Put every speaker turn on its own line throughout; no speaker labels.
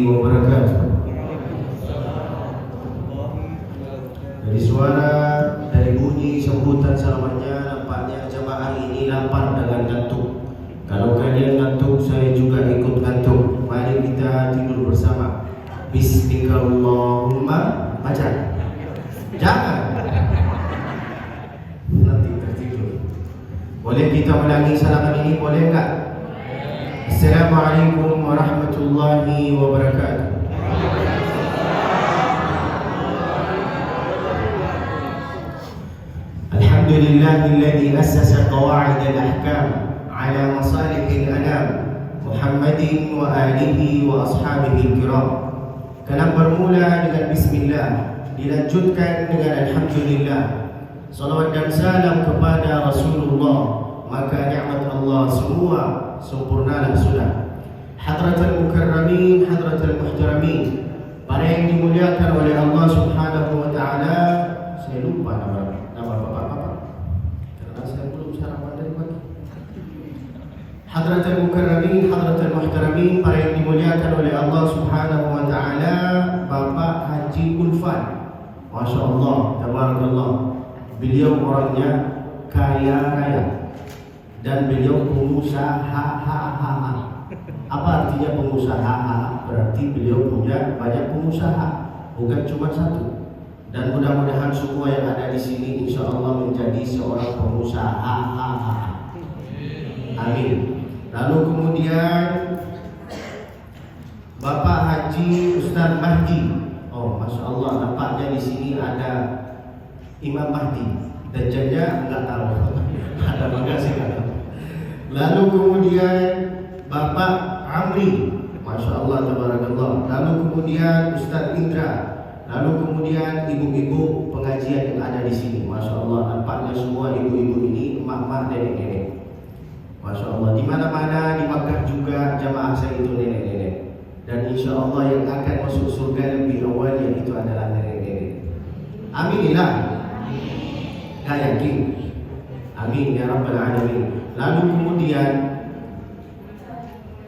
wabarakatuh. Dari suara, dari bunyi sambutan selamanya, nampaknya jamaah ini lapar dengan ngantuk. Kalau kalian ngantuk, saya juga ikut ngantuk. Mari kita tidur bersama. Bismillahirrahmanirrahim. Baca. Jangan. Nanti tertidur. Boleh kita ulangi salaman ini? Boleh enggak? Assalamualaikum warahmatullahi wabarakatuh. Alhamdulillahilladzi assasa qawa'id al-ahkam ala masalihil anam Muhammadin wa alihi wa ashabihi al-kiram. Kalam bermula dengan bismillah, dilanjutkan dengan alhamdulillah. Salawat dan salam kepada Rasulullah, maka nikmat Allah semua sempurnalah sudah. Hadratul mukarramin, hadratul muhtaramin, para yang dimuliakan oleh Allah Subhanahu wa taala. Saya lupa nama bapak-bapak karena saya belum sarapan dari pagi. Hadratul mukarramin, hadratul muhtaramin, para yang dimuliakan oleh Allah Subhanahu wa taala, Bapak Haji Ulfan. Masya Allah, tabarakallah. Beliau orangnya kaya raya dan beliau pengusaha. Apa artinya pengusaha? Berarti beliau punya banyak pengusaha, bukan cuma satu. Dan mudah-mudahan semua yang ada di sini insya Allah menjadi seorang pengusaha. Amin. Lalu kemudian Bapak Haji Ustaz Mahdi. Oh, masya Allah, nampaknya di sini ada Imam Mahdi. Dajjalnya enggak tahu. Ada bagasi enggak tahu. Lalu kemudian Bapak Amri, masya Allah, tabarakallah. Lalu kemudian Ustaz Indra. Lalu kemudian ibu-ibu pengajian yang ada di sini, masya Allah. Nampaknya semua ibu-ibu ini emak-emak, nenek-nenek. Masya Allah. Di mana-mana di Makkah juga jamaah saya itu nenek-nenek. Dan insya Allah yang akan masuk surga lebih awal itu adalah nenek-nenek. Aminillah. Gak yakin? Amin ya rabbal alamin. Lalu kemudian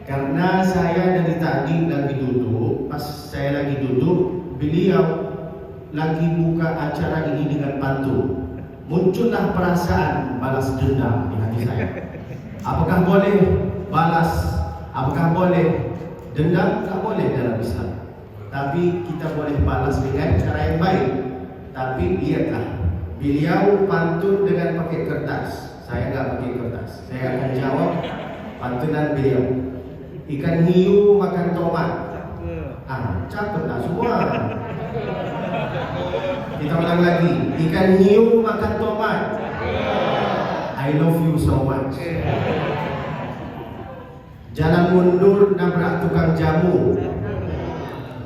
karena saya dari tadi lagi duduk, pas saya lagi duduk, beliau lagi buka acara ini dengan pantun. Muncullah perasaan balas dendam di hati saya. Apakah boleh balas? Apakah boleh dendam? Tak boleh dalam Islam. Tapi kita boleh balas dengan cara yang baik. Tapi lihatlah, beliau pantun dengan pakai kertas. Saya nggak pakai kertas. Saya akan jawab pantunan beliau. Ikan hiu makan tomat. Cakep lah semua. Kita ulang lagi. Ikan hiu makan tomat. I love you so much. Jalan mundur nabrak tukang jamu.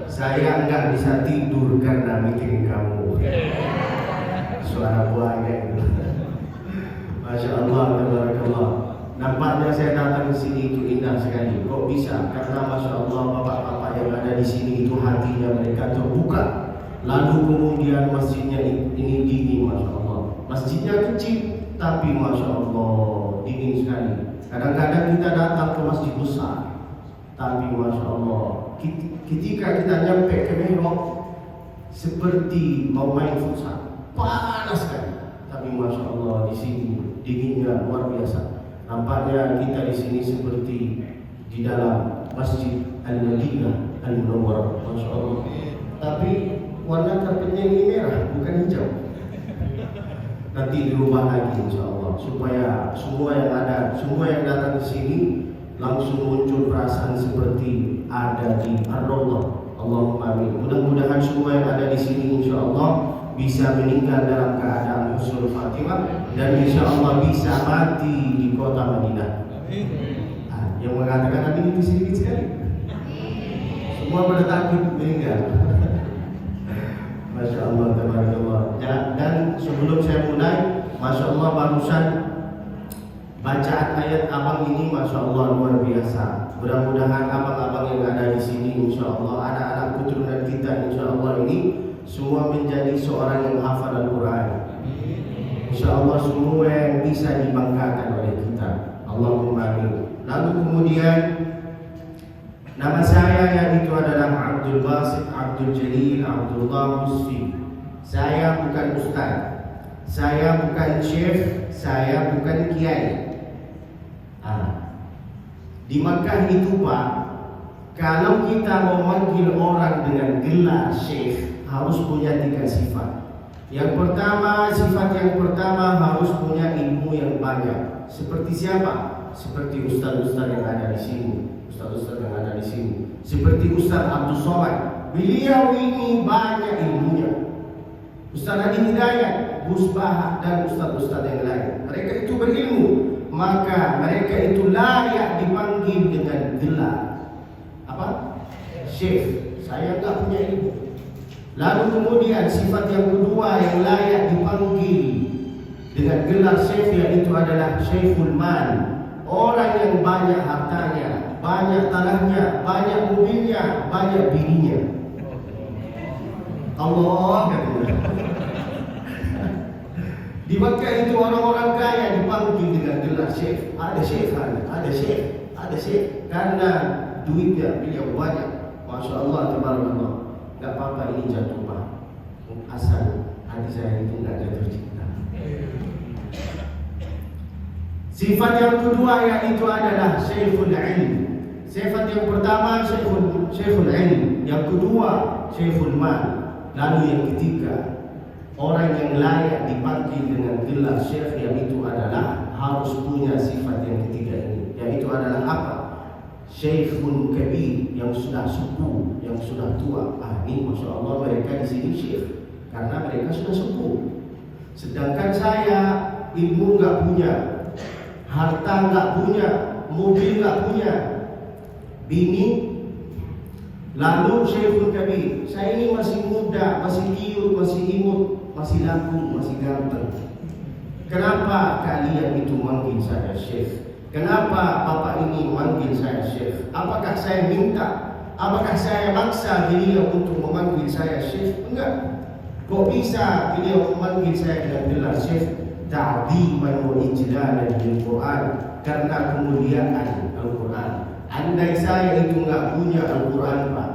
Saya enggak bisa tidur karena mikirin kamu. Suara buaya itu. Masya Allah, tabarakallah. Nampaknya saya datang ke sini itu indah sekali. Kok bisa? Karena masya Allah bapak-bapak yang ada di sini itu hatinya mereka terbuka. Lalu kemudian masjidnya ini dingin, masya Allah. Masjidnya kecil, tapi masya Allah dingin sekali. Kadang-kadang kita datang ke masjid besar, tapi masya Allah ketika kita nyampe ke mihrab seperti mau main futsal, panas sekali. Tapi masya Allah di sini dinginnya luar biasa. Nampaknya kita di sini seperti di dalam Masjid Al-Madinah Al-Munawwarah, masya Allah. Tapi warna karpetnya ini merah, bukan hijau. Nanti dirubah lagi insya Allah supaya semua yang ada, semua yang datang ke sini langsung muncul perasaan seperti ada di Ar-Rawdah. Allahumma amin. Mudah-mudahan semua yang ada di sini insya Allah bisa meninggal dalam keadaan husnul khatimah dan insya Allah bisa mati di kota Madinah. Yang mengatakan amin itu sedikit sekali. Semua pada takut meninggal. Masya Allah, tabarakallah. Dan sebelum saya mulai, masya Allah barusan bacaan ayat abang ini, masya Allah luar biasa. Mudah-mudahan abang-abang yang ada di sini, insya Allah anak-anak keturunan kita, insya Allah ini semua menjadi seorang yang hafal Al-Quran. Insya Allah semua yang bisa dibanggakan oleh kita. Allahumma amin. Lalu kemudian nama saya yang itu adalah Abdul Basit Abdul Jalil Abdullah Musfi. Saya bukan ustaz, saya bukan syekh, saya bukan kiai. Di Makkah itu Pak, kalau kita mau manggil orang dengan gelar syekh, harus punya 3 sifat. Yang pertama, sifat yang pertama harus punya ilmu yang banyak. Seperti siapa? Seperti ustaz-ustaz yang ada di sini. Ustaz-ustaz yang ada di sini. Seperti Ustaz Abdul Somad. Beliau ini banyak ilmunya. Ustaz Adi Hidayat, Gus Bahak dan ustaz-ustaz yang lain. Mereka itu berilmu, maka mereka itu layak dipanggil dengan gelar apa? Syekh. Saya enggak punya ilmu. Lalu kemudian sifat yang kedua yang layak dipanggil dengan gelar syekh, yaitu adalah Syekhul Mal. Orang yang banyak hartanya, banyak tanahnya, banyak mobilnya, banyak bininya. Allah. Di Makkah itu orang-orang kaya dipanggil dengan gelar syekh. Ada syekh, ada syekh, ada syekh. Karena duitnya beliau banyak. Masya Allah, tabarakallah. Gak apa-apa, ini jatuh Pak. Asal hati saya itu gak jatuh cinta. Sifat yang kedua yaitu adalah Syekhul Ilm. Sifat yang pertama Syekhul Ilm, yang kedua Syekhul Mal. Lalu yang ketiga, orang yang layak dipanggil dengan gelar syekh, yaitu adalah harus punya sifat yang ketiga ini, yaitu adalah apa? Syekhun Kabir, yang sudah sepuh, yang sudah tua. Ini Masya Allah, mereka di sini syekh karena mereka sudah sepuh. Sedangkan saya ilmu nggak punya, harta nggak punya, mobil nggak punya, bini. Lalu Syekhul Kabir, saya ini masih muda, masih liur, masih imut, masih laku, masih ganteng. Kenapa kalian itu manggil saya syekh? Kenapa bapak ini manggil saya syekh? Apakah saya minta? Apakah saya maksa beliau untuk memanggil saya syekh? Enggak. Kok bisa beliau memanggil saya dengan gelar syekh? Ta'ziman wa ijlalan bil Quran, karena kemuliaan Al-Quran. Andai saya itu enggak punya Al-Quran Pak,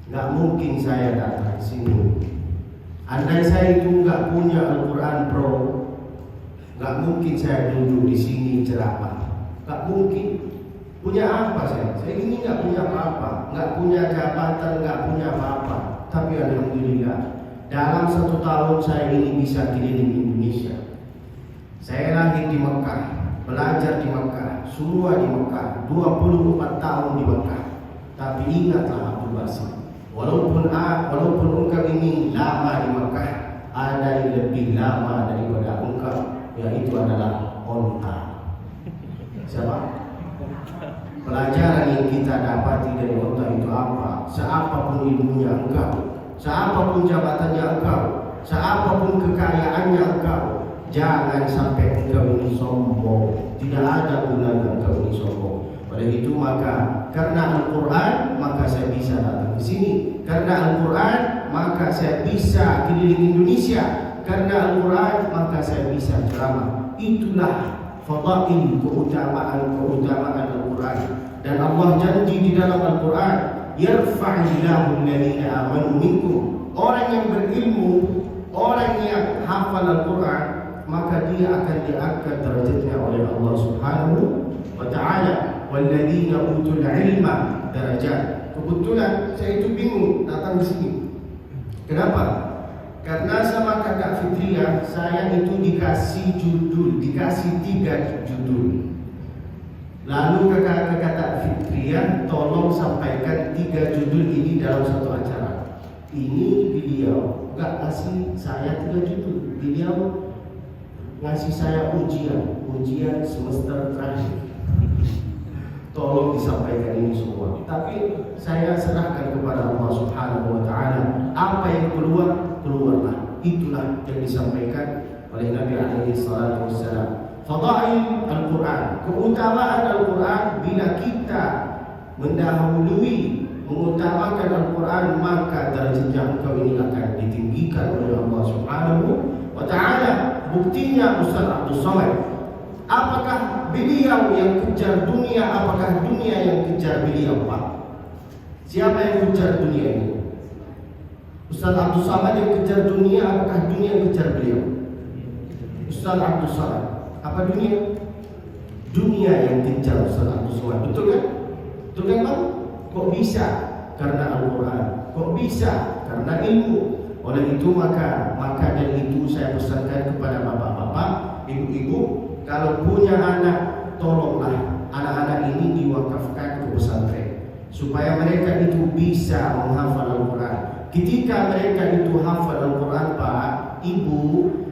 enggak mungkin saya datang sini. Andai saya itu enggak punya Al-Quran Pro, enggak mungkin saya duduk di sini ceramah. Enggak mungkin. Punya apa saya? Saya ini enggak punya apa-apa, enggak punya jabatan, enggak punya apa-apa. Tapi alhamdulillah, dalam 1 tahun saya ini bisa keliling Indonesia. Saya lahir di Mekah, belajar di Mekah, semua di Mekah, 24 tahun di Mekah. Tapi ingatlah Abdul Basit, walaupun engkau ini lama di Mekah, ada yang lebih lama daripada engkau, yaitu adalah onta. Siapa? Pelajaran yang kita dapati dari onta itu apa? Seapapun ilmunya engkau, seapapun jabatannya engkau, seapapun kekayaannya engkau, jangan sampai engkau ini sombong. Tidak ada gunanya engkau ini sombong. Oleh itu maka karena Al-Quran maka saya bisa datang ke sini. Karena Al-Quran maka saya bisa keliling Indonesia. Karena Al-Quran maka saya bisa ceramah. Itulah fadail, keutamaan Al-Quran. Dan Allah janji di dalam Al-Quran, yarfa'illahu alladhina amanu minkum. Orang yang berilmu, orang yang hafal Al-Quran, maka dia akan diangkat derajatnya oleh Allah Subhanahu wa ta'ala. Walladzina utul ilma darajat. Kebetulan saya itu bingung datang di sini. Kenapa? Karena sama kakak Fitria, saya itu dikasih 3 judul. Lalu kakak Fitria tolong sampaikan 3 judul ini dalam satu acara. Ini beliau gak ngasih saya 3 judul. Beliau ngasih saya ujian semester terakhir. Tolong disampaikan ini semua. Tapi saya serahkan kepada Allah Subhanahu wa ta'ala. Apa yang keluarlah. Itulah yang disampaikan oleh Nabi alaihi salatu wassalam. Fadail Al-Quran, keutamaan Al-Quran. Bila kita mendahului, mengutamakan Al-Quran, maka derajat engkau ini akan ditinggikan oleh Allah Subhanahu wa ta'ala. Buktinya Ustaz Abdul Somad. Apakah beliau yang kejar dunia? Apakah dunia yang kejar beliau Pak? Siapa yang kejar dunia ini? Ustaz Abdul Samad yang kejar dunia, apakah dunia yang kejar beliau? Ustaz Abdul Samad, apa dunia? Dunia yang kejar Ustaz Abdul Samad, betul kan? Betul kan Bang? Kok bisa? Karena Al-Quran. Kok bisa? Karena ilmu. Oleh itu maka dan itu saya pesankan kepada bapak-bapak, ibu-ibu, kalau punya anak, tolonglah anak-anak ini diwakafkan ke pesantren supaya mereka itu bisa menghafal Al-Quran. Ketika mereka itu hafal Al-Quran, Pak, Ibu,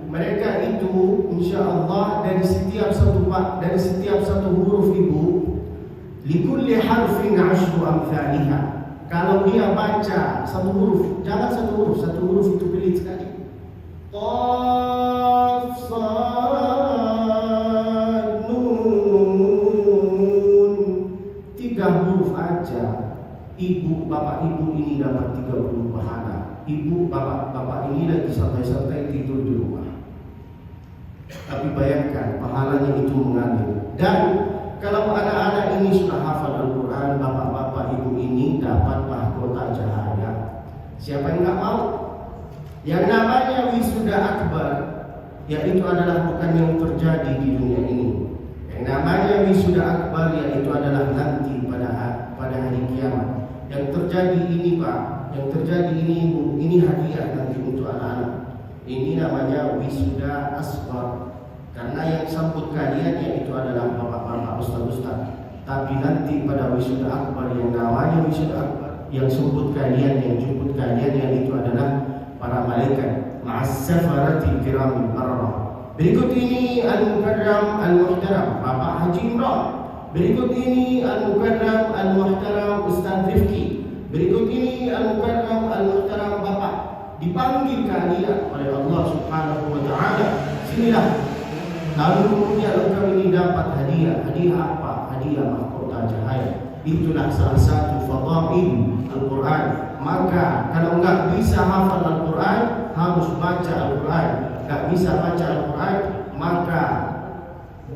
mereka itu insya Allah dari setiap satu huruf Ibu, likulli harfin 'ashru amthaliha. Kalau dia baca satu huruf, jangan satu huruf itu pelit sekali. Qaf Sad Nun, 3 huruf aja. Ibu, bapak ibu ini dapat 30 pahala. Ibu, bapak ini lagi santai-santai tidur di rumah. Tapi bayangkan pahalanya itu mengalir. Dan kalau anak-anak ini sudah hafal Al-Quran, bapak-bapak ibu ini dapat mahkota cahaya. Siapa yang nggak mau? Yang namanya wisuda akbar, yaitu adalah bukan yang terjadi di dunia ini. Yang namanya wisuda akbar, yaitu adalah nanti pada hari kiamat. Yang terjadi ini Pak, yang terjadi ini Ibu, ini hadiah nanti untuk anak-anak. Ini namanya wisuda asghar. Karena yang sambut kalian yaitu adalah bapak-bapak, ustaz-ustaz. Tapi nanti pada wisuda akbar, yang namanya wisuda akbar, yang sambut kalian, yang jemput kalian, yang itu adalah para malaikat ma'as-safaratil kiramil barrah. Berikut ini Al-Mukarram Al-Muhtaram Bapak Haji Imran. Berikut ini Al-Mukarram Al-Muhtaram Ustaz Rifki. Berikut ini Al-Mukarram Al-Muhtaram Bapak. Dipanggil kalian oleh Allah Subhanahu wa taala. Sinilah. Lalu kemudian engkau ini dapat hadiah. Hadiah apa? Hadiah mahkota cahaya. Itulah salah satu fadail Al-Quran. Maka kalau enggak bisa hafal Al-Quran, harus baca Al-Quran. Enggak bisa baca Al-Quran, maka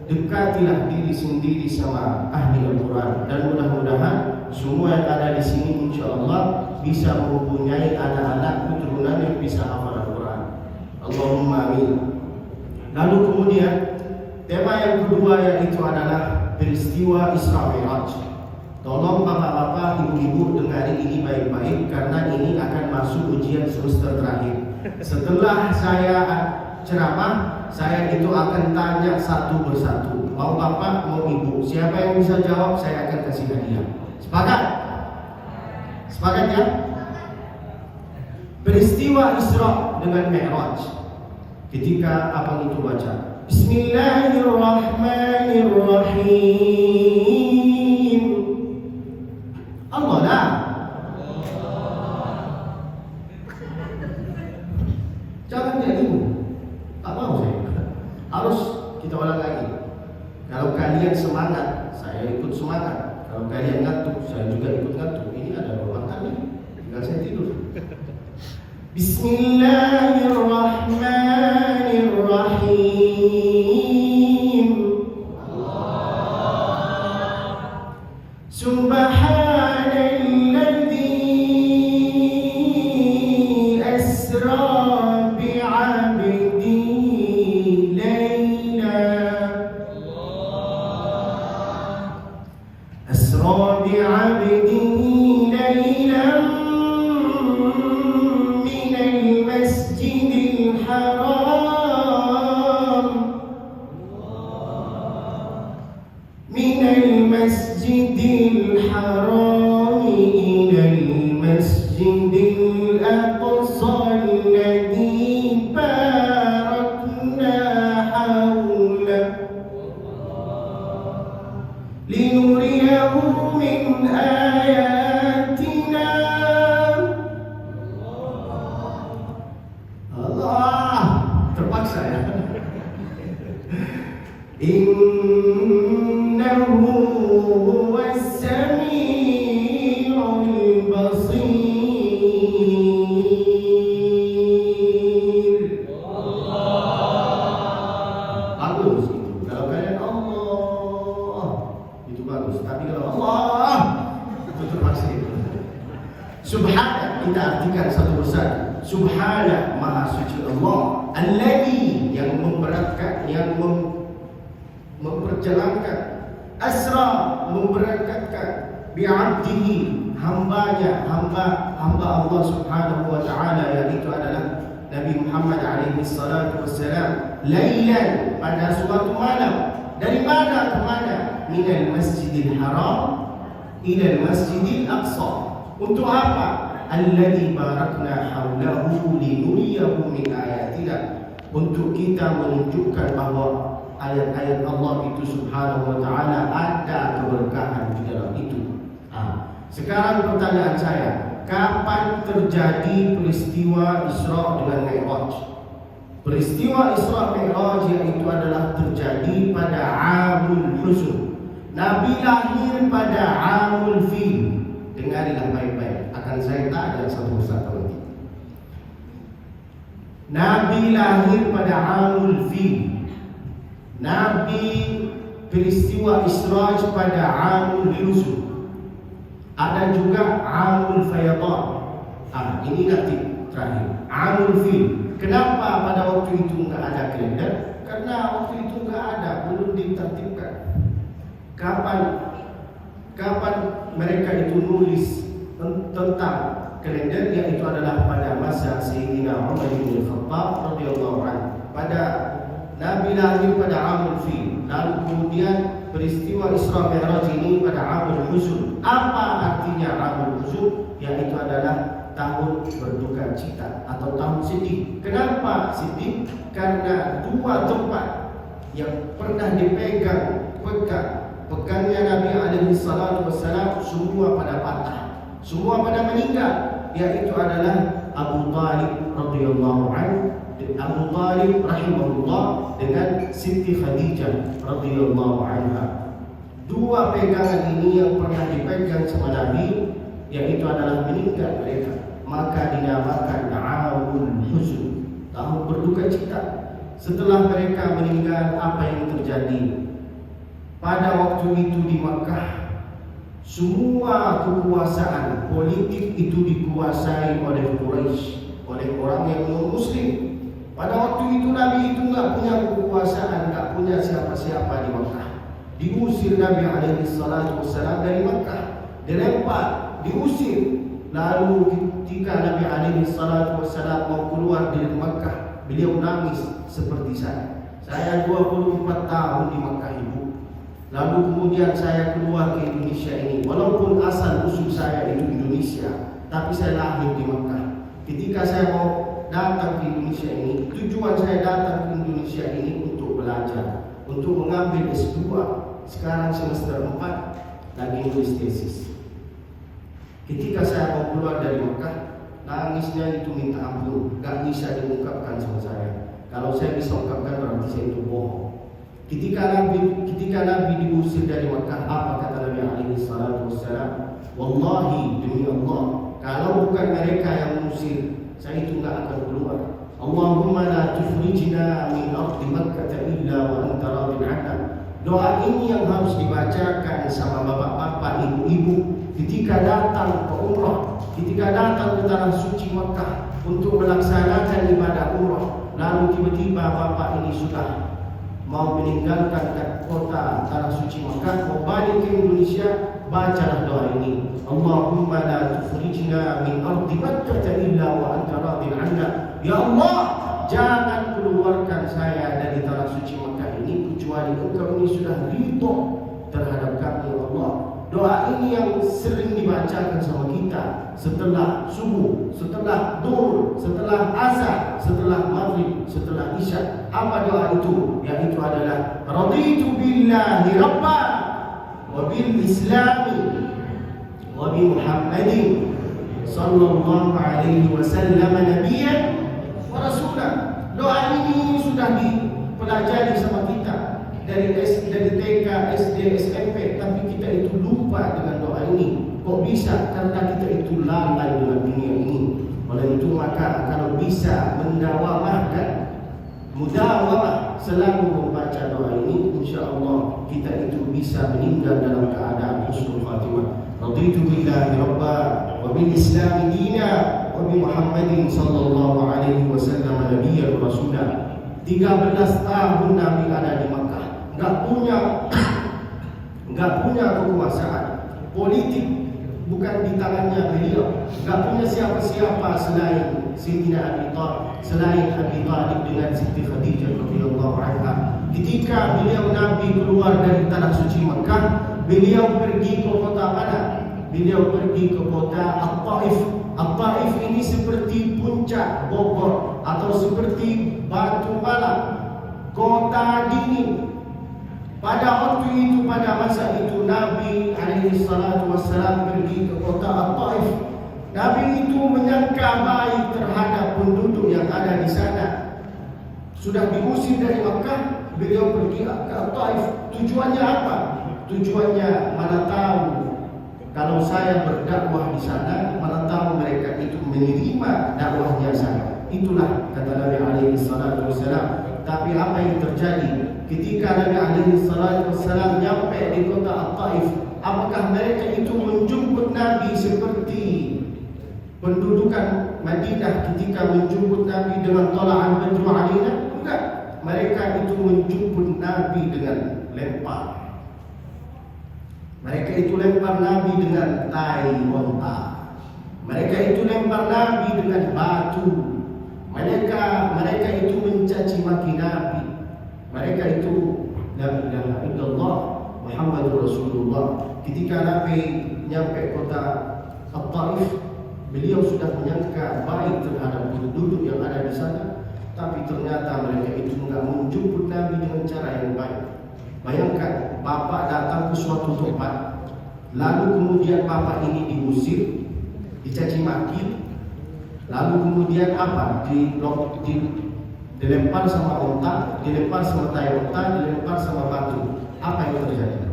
dekatilah diri sendiri sama ahli Al-Quran. Dan mudah-mudahan semua yang ada di sini insya Allah bisa mempunyai anak-anak keturunan yang bisa hafal Al-Quran. Allahumma amin. Lalu kemudian tema yang kedua yaitu adalah peristiwa Isra Mi'raj. Tolong bapak-bapak, ibu-ibu dengar ini baik-baik karena ini akan masuk ujian semester terakhir. Setelah saya ceramah, saya itu akan tanya satu persatu. Mau bapak, mau ibu, siapa yang bisa jawab saya akan kasih hadiah. Sepakat? Sepakat ya? Peristiwa Isra dengan Mi'raj. Ketika abang itu baca Bismillahirrahmanirrahim, Allah lah. Jangan jadi tak mau saya. Harus kita ulang lagi. Kalau kalian semangat, saya ikut semangat. Kalau kalian ngantuk, saya juga ikut ngantuk. Ini ada beberapa kali. Tinggal saya tidur. Bismillahirrahmanirrahim. Subhanalladzi asra bi'abdihi laylan. Asra bi'abdihi laylan Masjidil Haram ilal Masjidil Aqsa alladzi barakna hawlahu linuriyahu min ayatina. Allah, terpaksa ya. Innahu huwas sami'ul basir. Bagus itu. Kalau kalian Allah itu bagus. Tapi kalau Allah itu terpaksa itu. Subhana kita artikan satu persatu. Subhana, maha suci Allah. Alladzi, yang memberatkan, yang memperjalankan. Asra, memberangkatkan. Bi'abdihi, hambanya, hamba Allah subhanahu wa ta'ala, yang itu adalah Nabi Muhammad alaihi salatu wassalam. Lailan, pada suatu malam. Dari mana ke mana? Minal masjidil haram ilal masjidil aqsa. Untuk apa? Alladzi barakna haulahu linuriyahu min ayatina. Untuk kita menunjukkan bahawa ayat-ayat Allah itu subhanahu wa ta'ala ada keberkahan di dalam itu. Sekarang pertanyaan saya, kapan terjadi peristiwa Isra dengan Mi'raj? Peristiwa Isra Mi'raj itu adalah terjadi pada Amul Huzn. Nabi lahir pada Amul Fil. Dengarilah baik-baik, akan saya tanya satu persatu nanti. Nabi lahir pada Amul Fil. Nabi peristiwa Isra pada Amul Huzn. Ada juga Amul Fayadan. Ini nanti terakhir. Amul Fil. Kenapa pada waktu itu enggak ada kalender? Karena waktu itu enggak ada, belum ditertibkan. Kapan mereka itu nulis tentang kalender, yaitu adalah pada masa Sayyidina Umar bin Khattab radhiyallahu anhu. Pada Nabi lahir pada Amul Fil, lalu kemudian peristiwa Isra Mi'raj ini pada Amul Huzn. Apa artinya Amul Huzn? Yaitu adalah tahun berduka cita atau tahun sedih. Kenapa sedih? Karena dua tempat yang pernah pegangnya Nabi alaihi salatu wassalam semua pada patah, semua pada meninggal, yaitu adalah Abu Talib radhiyallahu anhu, Abu Talib rahimahullah dengan Siti Khadijah radhiyallahu anha. Dua pegangan ini yang pernah dipegang sama Nabi, yaitu adalah meninggal mereka, maka dinamakan Amul Huzn, tahun berduka cita. Setelah mereka meninggal, apa yang terjadi? Pada waktu itu di Makkah, semua kekuasaan politik itu dikuasai oleh Quraisy, oleh orang yang non-Muslim. Pada waktu itu Nabi itu enggak punya kekuasaan, enggak punya siapa-siapa di Makkah. Diusir Nabi alaihi salatu wassalam dari Makkah, dilempar, diusir. Lalu ketika Nabi alaihi salatu wassalam mau keluar dari Makkah, beliau nangis seperti saya. Saya 24 tahun di Makkah, Ibu. Lalu kemudian saya keluar ke Indonesia ini. Walaupun asal usul saya itu Indonesia, tapi saya lahir di Makkah. Ketika saya mau datang ke Indonesia ini, tujuan saya datang ke Indonesia ini untuk belajar, untuk mengambil S2. Sekarang semester 4 lagi nulis tesis. Ketika saya mau keluar dari Makkah, nangisnya itu minta ampun, gak bisa diungkapkan sama saya. Kalau saya bisa ungkapkan berarti saya itu bohong. Ketika Nabi diusir dari Makkah, apa kata Nabi alaihi salatu wassalam? Wallahi, demi Allah, kalau bukan mereka yang mengusir, saya itu enggak akan keluar. Allahumma la tukhrijna min ardi Makkah illa wa anta radin 'anna. Doa ini yang harus dibacakan sama bapak-bapak, ibu-ibu ketika datang ke umrah, ketika datang ke tanah suci Makkah untuk melaksanakan ibadah umrah. Lalu tiba-tiba bapak ini sudah mau meninggalkan kota tanah suci Makkah, mau balik ke Indonesia, bacalah doa ini. Allahumma la tukhrijna min ardi Makkah illa wa anta radin 'anna. Ya Allah, jangan keluarkan saya dari tanah suci Makkah ini kecuali Engkau ini sudah ridho terhadap kami, ya Allah. Doa ini yang sering dibacakan sama kita setelah subuh, setelah duhur, setelah asar, setelah maghrib, setelah isya. Apa doa itu? Yaitu adalah raditu billahi rabba wa bil islami wa bi Muhammadin sallallahu alaihi wasallam nabiyyan wa rasulah. Doa ini sudah dipelajari sama kita dari TK, SD, SMP, tapi kita itu lupa dengan doa ini. Kok bisa? Karena kita itu lalai dalam dunia ini. Oleh itu maka kalau bisa mendawamahkan, mudawamah, selalu membaca doa ini, insyaallah kita itu bisa meninggal dalam keadaan husnul khatimah. Raditu billahi rabba wa Islam dina wa bi Muhammadin sallallahu alaihi wasallam nabiyyan rasulah. 13 tahun Nabi ada di Makkah, enggak punya kekuasaan politik, bukan di tangannya beliau, enggak punya siapa-siapa selain Sayyidina Abi Thalib, selain Abi Thalib dengan Siti Khadijah radhiyallahu anha. Ketika beliau Nabi keluar dari tanah suci Makkah, beliau pergi ke kota mana? Beliau pergi ke kota At-Taif. At-Taif ini seperti puncak Bogor atau seperti Batu Malang, kota dingin. Pada waktu itu, pada masa itu Nabi alaihi salatu wassalam pergi ke kota At-Taif. Nabi itu menyangka baik terhadap penduduk yang ada di sana. Sudah diusir dari Makkah, beliau pergi ke At-Taif. Tujuannya apa? Tujuannya mana tahu kalau saya berdakwah di sana, mana tahu mereka itu menerima dakwahnya saya. Itulah kata Nabi alaihi salatu wassalam. Tapi apa yang terjadi ketika Nabi alaihi salatu wassalam nyampe di kota At-Taif? Apakah mereka itu menjemput Nabi seperti pendudukan Madinah ketika menjemput Nabi dengan tola'an badru alaina? Enggak. Mereka itu menjemput Nabi dengan lempar. Mereka itu lempar Nabi dengan tai onta. Mereka itu lempar Nabi dengan batu. Mereka itu mencaci maki Nabi. Mereka itu la ilaha illallah Muhammadur Rasulullah. Ketika Nabi nyampe kota At-Taif, beliau sudah menyangka baik terhadap penduduk yang ada di sana, tapi ternyata mereka itu enggak menjemput Nabi dengan cara yang baik. Bayangkan, bapak datang ke suatu tempat, lalu kemudian bapak ini diusir, dicaci maki, lalu kemudian apa? Dilempar sama onta, dilempar sama tai onta, dilempar sama batu. Apa yang terjadi?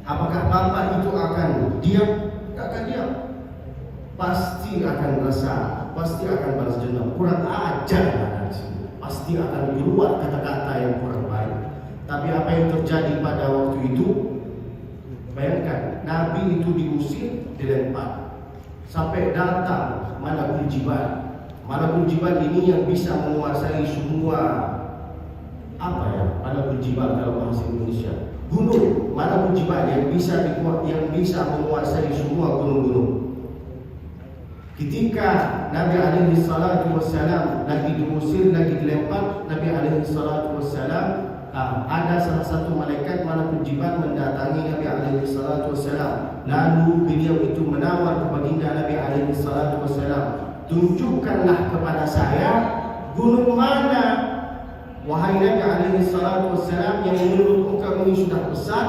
Apakah bapak itu akan diam? Tidak akan diam. Pasti akan resah, pasti akan balas dendam. Kurang ajar, pasti akan keluar kata-kata yang kurang baik. Tapi apa yang terjadi pada waktu itu? Bayangkan, Nabi itu diusir, dilempar, sampai datang Malakul Jibal. Malakul Jibal ini yang bisa menguasai semua Malakul Jibal dalam bahasa Indonesia, gunung. Malakul Jibal yang bisa menguasai semua gunung-gunung. Ketika Nabi alaihi salatu wassalam lagi diusir, lagi dilempar, Nabi alaihi salatu wassalam ada salah satu malaikat Malakul Jibal mendatangi Nabi alaihi salatu wassalam. Lalu beliau itu menawar kepada Nabi alaihi salatu wassalam, tunjukkanlah kepada saya gunung mana, wahai Nabi alaihi salatu wassalam, yang menurut engkau ini sudah besar.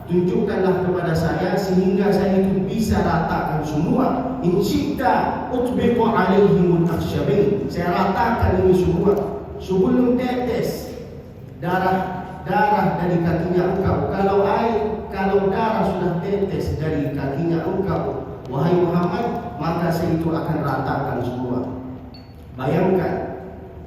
Tunjukkanlah kepada saya sehingga saya itu bisa ratakan semua. In syi'ta utbiqu alaihimul akhsyabain. Saya ratakan ini semua sebelum tetes darah dari kakinya engkau. Kalau darah sudah tetes dari kakinya engkau, wahai Muhammad, maka saya itu akan ratakan semua. Bayangkan,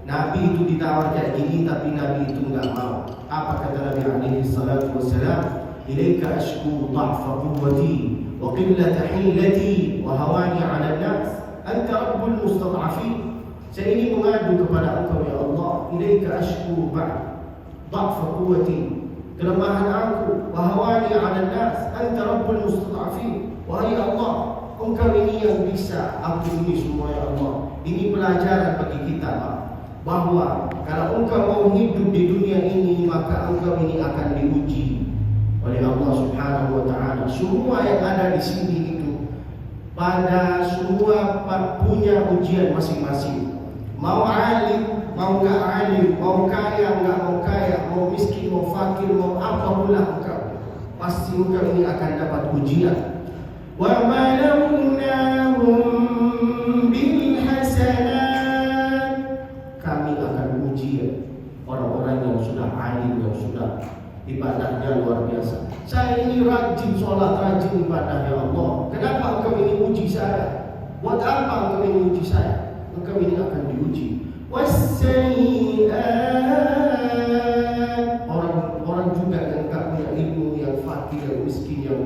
Nabi itu ditawar kayak gini, tapi Nabi itu enggak mau. Apa kata Nabi alaihi salatu wassalam? Ilaika ashku dha'fa quwwati wa qillata hilati wa hawani 'ala an-nas anta rabbul mustad'afin. Saya ini mengadu kepada engkau ya Allah. Ilaika ashku dha'fa quwwati, kelemahan aku, wa hawani 'ala an-nas anta rabbul mustad'afin. Wahai Allah, engkau ini yang bisa aku ini semua ya Allah. Ini pelajaran bagi kita, Pak, bahwa kalau engkau mau hidup di dunia ini, maka engkau ini akan diuji oleh Allah Subhanahu wa taala. Semua yang ada di sini itu pada semua punya ujian masing-masing. Mau alim, mau enggak alim, mau kaya, enggak mau kaya, mau miskin, mau fakir, mau apa pula engkau, pasti engkau ini akan dapat ujian. Wa balawnahum bil hasanat, kami akan uji orang-orang yang sudah alim, yang sudah ibadahnya luar biasa. Saya ini rajin sholat, rajin ibadah ya Allah. Kenapa engkau ini uji saya? Buat apa engkau ini uji saya? Engkau ini akan diuji. Wassayi'at, orang juga yang tak punya ilmu, yang fakir, yang miskin, yang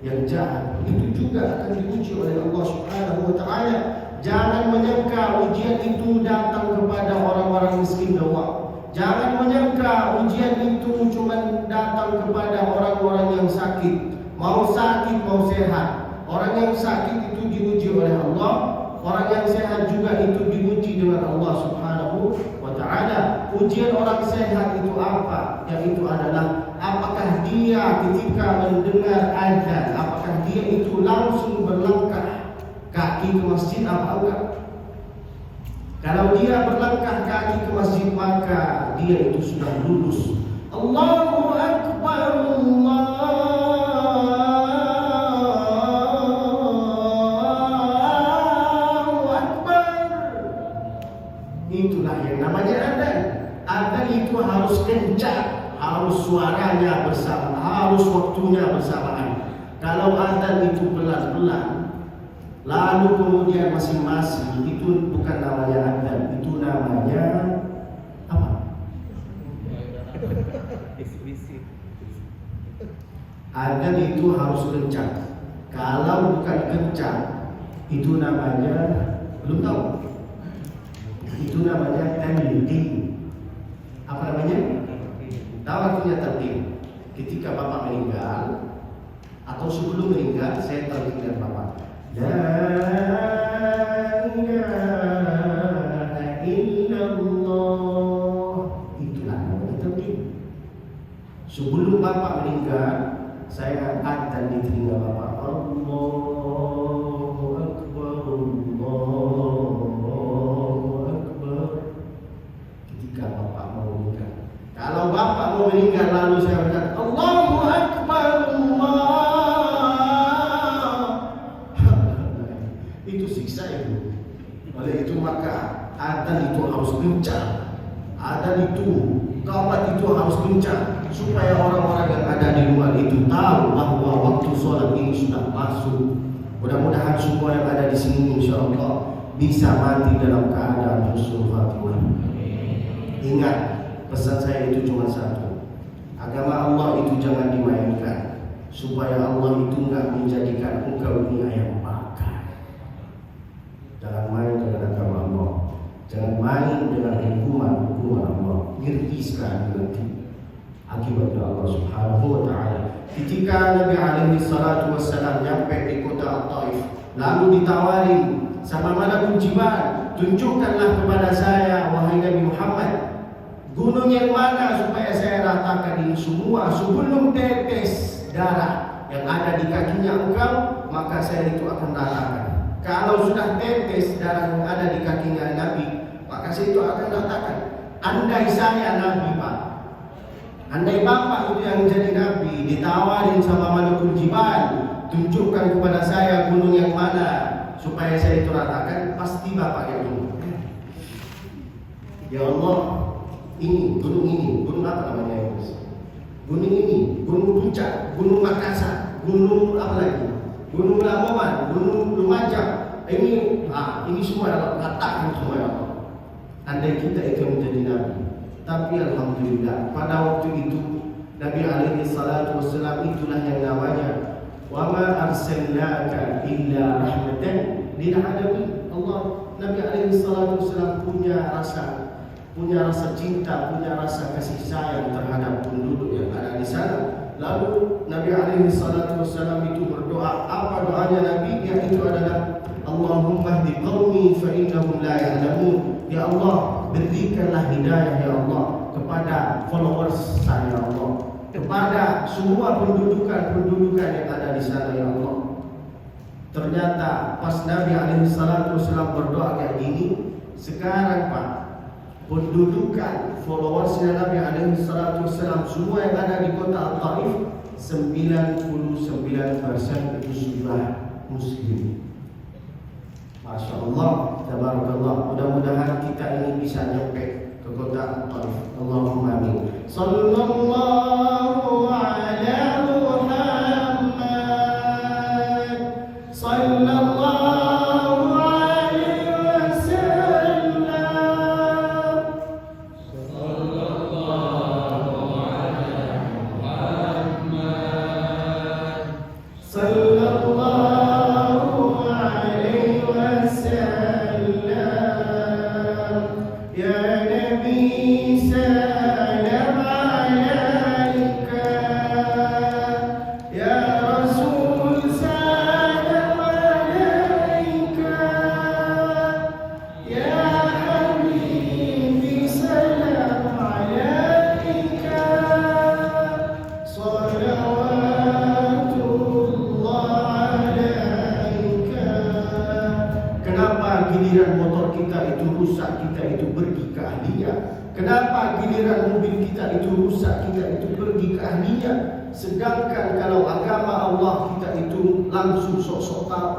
yang jahat, itu juga akan diuji oleh Allah Subhanahu wa taala. Jangan menyangka ujian itu datang kepada orang-orang miskin doang. Jangan menyangka ujian itu cuma datang kepada orang-orang yang sakit. Mau sakit mau sehat. Orang yang sakit itu diuji oleh Allah, orang yang sehat juga itu diuji dengan Allah Subhanahu wa taala. Ujian orang sehat itu apa? Yang itu adalah apakah dia ketika mendengar azan, apakah dia itu langsung berlangkah kaki ke masjid apa enggak? Kalau dia berlangkah kaki ke masjid, maka dia itu sudah lulus. Allahu Akbar, Allahu Akbar. Itulah yang namanya adzan. Adzan itu harus kencang, harus suaranya bersama, harus waktunya bersamaan. Kalau adzan itu pelan-pelan, lalu kemudian masing-masing, itu bukan namanya adzan, itu namanya apa? Adzan itu harus kencang. Kalau bukan kencang, itu namanya belum tahu. Itu namanya talqin. Apa namanya? Tahu artinya talqin? Ketika bapak meninggal atau sebelum meninggal, saya talqin bapak. La ilaha illallah. Itulah namanya talqin. Sebelum bapak meninggal, saya adzan di telinga bapak. Allahu Akbar, Allahu Akbar. Ketika bapak mau meninggal. Kalau bapak mau meninggal lalu saya berkata Allahu Akbar, itu siksa itu. Oleh itu maka adzan itu harus kencang. Adzan itu, qamat itu harus kencang supaya orang-orang yang ada di luar itu tahu bahwa waktu sholat ini sudah masuk. Mudah-mudahan semua yang ada di sini insyaallah bisa mati dalam keadaan husnul khatimah. Ingat, pesan saya itu cuma satu. Agama Allah itu jangan dimainkan, supaya Allah itu enggak menjadikan engkau ini ayam bakar. Jangan main dengan agama Allah. Jangan main dengan hukuman Allah. Ngerti sekali nanti akibatnya Allah Subhanahu wa taala. Ketika Nabi alaihi salatu wassalam nyampe di kota Taif, lalu ditawarin sama malakul jibal, tunjukkanlah kepada saya wahai Nabi Muhammad, gunung yang mana supaya saya ratakan ini semua sebelum tetes darah yang ada di kakinya engkau, maka saya itu akan ratakan. Kalau sudah tetes darah yang ada di kakinya Nabi, maka saya itu akan ratakan. Andai saya Nabi, Pak, andai Bapak itu yang jadi Nabi, ditawarin sama malakul jibal, tunjukkan kepada saya gunung yang mana supaya saya itu ratakan, pasti Bapak yang dulu. Ya Allah, ini, gunung apa namanya ini? Gunung ini, gunung Puncak, gunung Makassar, gunung apa lagi? Gunung Lamongan, gunung Lumajang. Ini semua ratakan semua ya Allah. Andai kita itu menjadi Nabi. Tapi alhamdulillah pada waktu itu Nabi alaihi salatu wassalam itulah yang namanya wa ma arsalnaka illa rahmatan lil alamin. Allah, Nabi alaihi salatu wassalam punya rasa cinta, punya rasa kasih sayang terhadap penduduk yang ada di sana. Lalu Nabi alaihi salatu wassalam itu berdoa. Apa doanya Nabi? Yaitu adalah Allahumma hdi qaumi fa innahum la ya'lamun. Ya Allah, berikanlah hidayah ya Allah kepada followers saya ya Allah, kepada semua pendudukan yang ada di sana ya Allah. Ternyata pas Nabi alaihi salatu wassalam berdoa kayak gini, sekarang Pak, pendudukan followersnya Nabi alaihi salatu wassalam semua yang ada di kota Taif 99% itu sudah muslim. Masya Allah, tabarakallah. Mudah-mudahan kita ini bisa nyampe ke kota Taif. Allahumma amin. Sallallahu ala Muhammad, sallallahu alaihi wasallam, sallallahu ala Muhammad, Kenapa giliran motor kita itu rusak, kita itu pergi ke ahlinya? Kenapa giliran mobil kita itu rusak, kita itu pergi ke ahlinya? Sedangkan kalau agama Allah kita itu langsung sok-sok tahu.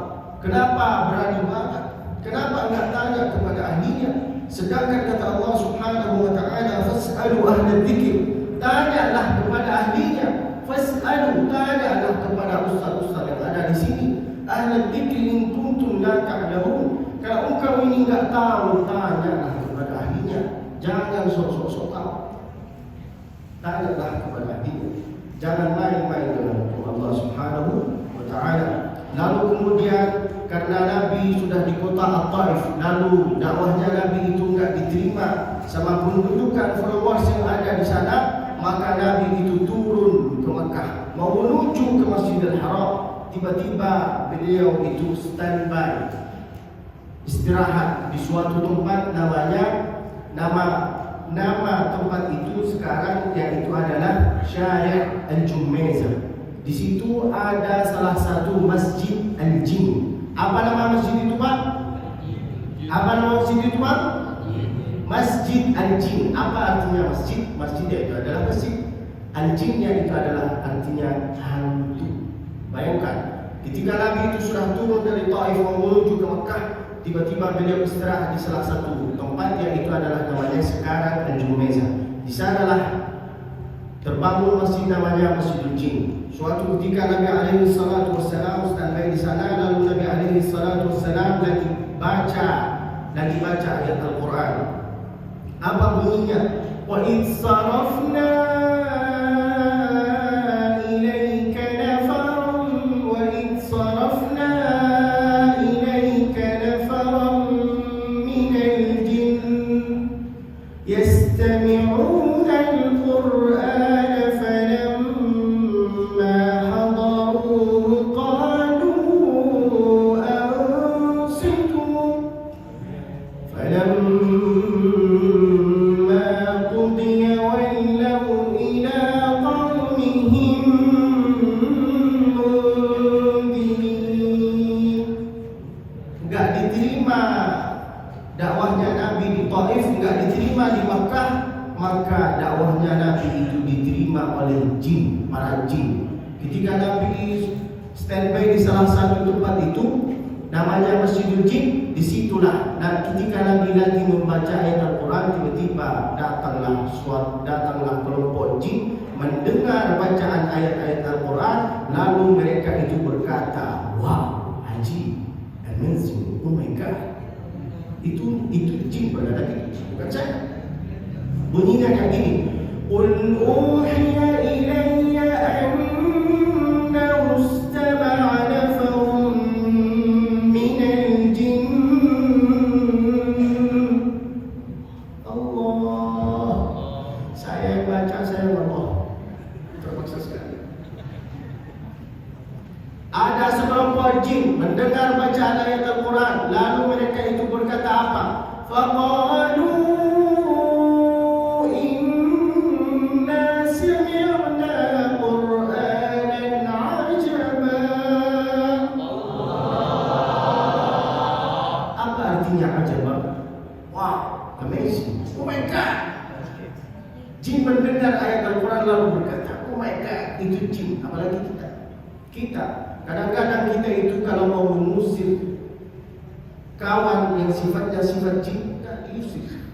Kenapa berani banget? Kenapa enggak tanya kepada ahlinya? Sedangkan kata Allah Subhanahu wa taala, fas'alu ahla dzikr. Tanyalah kepada ahlinya. Fas'alu, tanyalah kepada ustaz-ustaz yang ada di sini. Ahla dzikr in kuntum la ta'lamun. Kalau engkau ini enggak tahu, tanyalah kepada ahlinya. Jangan sok-sok tahu. Tanyalah kepada ahlinya. Jangan main-main dengan Allah Subhanahu wa taala. Lalu kemudian karena Nabi sudah di kota At-Taif, lalu dakwahnya Nabi itu enggak diterima sama pendudukan followers yang ada di sana, maka Nabi itu turun ke Mekah mau menuju ke Masjidil Haram. Tiba-tiba beliau itu standby istirahat di suatu tempat nama tempat itu sekarang yang itu adalah Syari' Al-Jumaizah. Di situ ada salah satu Masjid Al-Jin. Apa nama masjid itu, Pak? Apa nama masjid itu, Pak? Masjid Al-Jin. Apa artinya masjid? Masjidnya itu adalah masjid. Al-Jinnya itu adalah artinya hantu. Bayangkan, ketika Nabi itu sudah turun dari Taif menuju ke Mekah, tiba-tiba beliau istirahat di salah satu tempat yang itu adalah namanya sekarang Al-Jumaizah. Di sanalah terbangun masjid namanya Masjidul Jin. Suatu ketika Nabi alaihi salatu wassalam standby di sana, lalu Nabi alaihi salatu wassalam lagi baca ayat Al-Quran. Apa bunyinya? Wa id sarafna ilaika nafaran wa id sarafna ilaika nafaran minal jin yastami'una al-Qur'an Ketika Nabi standby di salah satu tempat itu namanya Masjidul Jin, disitulah. Dan ketika Nabi lagi membaca ayat Al-Quran, tiba-tiba datanglah kelompok jin mendengar bacaan ayat-ayat Al-Quran, lalu mereka itu berkata, wow, haji, amazing, oh my god. Itu jin berada di situ, bukan saya. Bunyinya kayak gini. Qul uhiya ilayya annahu istama'a nafarun minal jin. Allah, saya baca, saya Allah terpaksa sekali. Ada sekelompok jin mendengar bacaan ayat Al-Quran, lalu mereka itu berkata apa? Faqalu mendengar ayat Al-Quran lalu berkata, oh my god, itu jin. Apalagi kita kadang-kadang kita itu kalau mau mengusir kawan yang sifatnya sifat jin, tak diusir,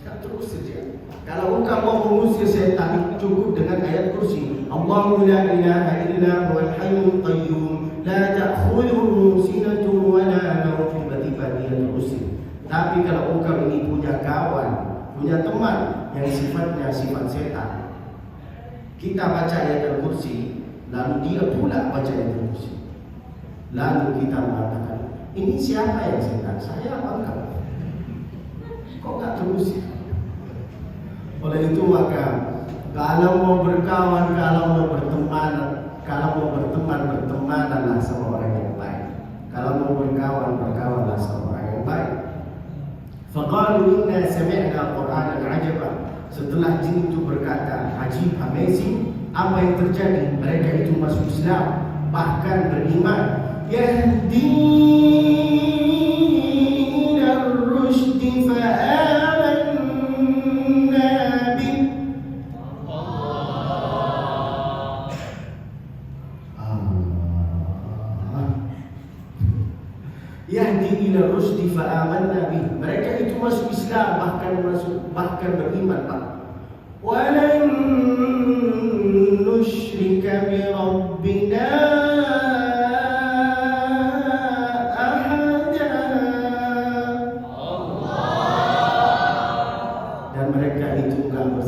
tak terusir dia. Kalau engkau mau mengusir setan, cukup dengan ayat kursi. Allahu la ilaha illa huwal hayyul qayyum la ta'khudhuhu sinatun wa la nawm. Tiba-tiba dia terusir. Tapi kalau engkau ini punya kawan, punya teman yang sifatnya sifat setan, kita baca ayat Al-Kursi, lalu dia pula baca ayat Al-Kursi, lalu kita mengatakan, ini siapa yang setan? Saya apa engkau? Kok gak terusir? Oleh itu maka kalau mau berkawan, kalau mau berteman, bertemananlah sama orang yang baik. Kalau mau berkawan, berkawanlah sama orang yang baik. Faqalu inna sami'na Qur'anan 'ajaba. Setelah jin itu berkata, ajib, amazing, apa yang terjadi? Mereka itu masuk Islam, bahkan beriman. Yahdi Yahdi ila rusdi fa amanna bih. Mereka itu masuk Islam, bahkan beriman, Pak. Walan nusyrika bi rabbina ahada. Dan mereka itu enggak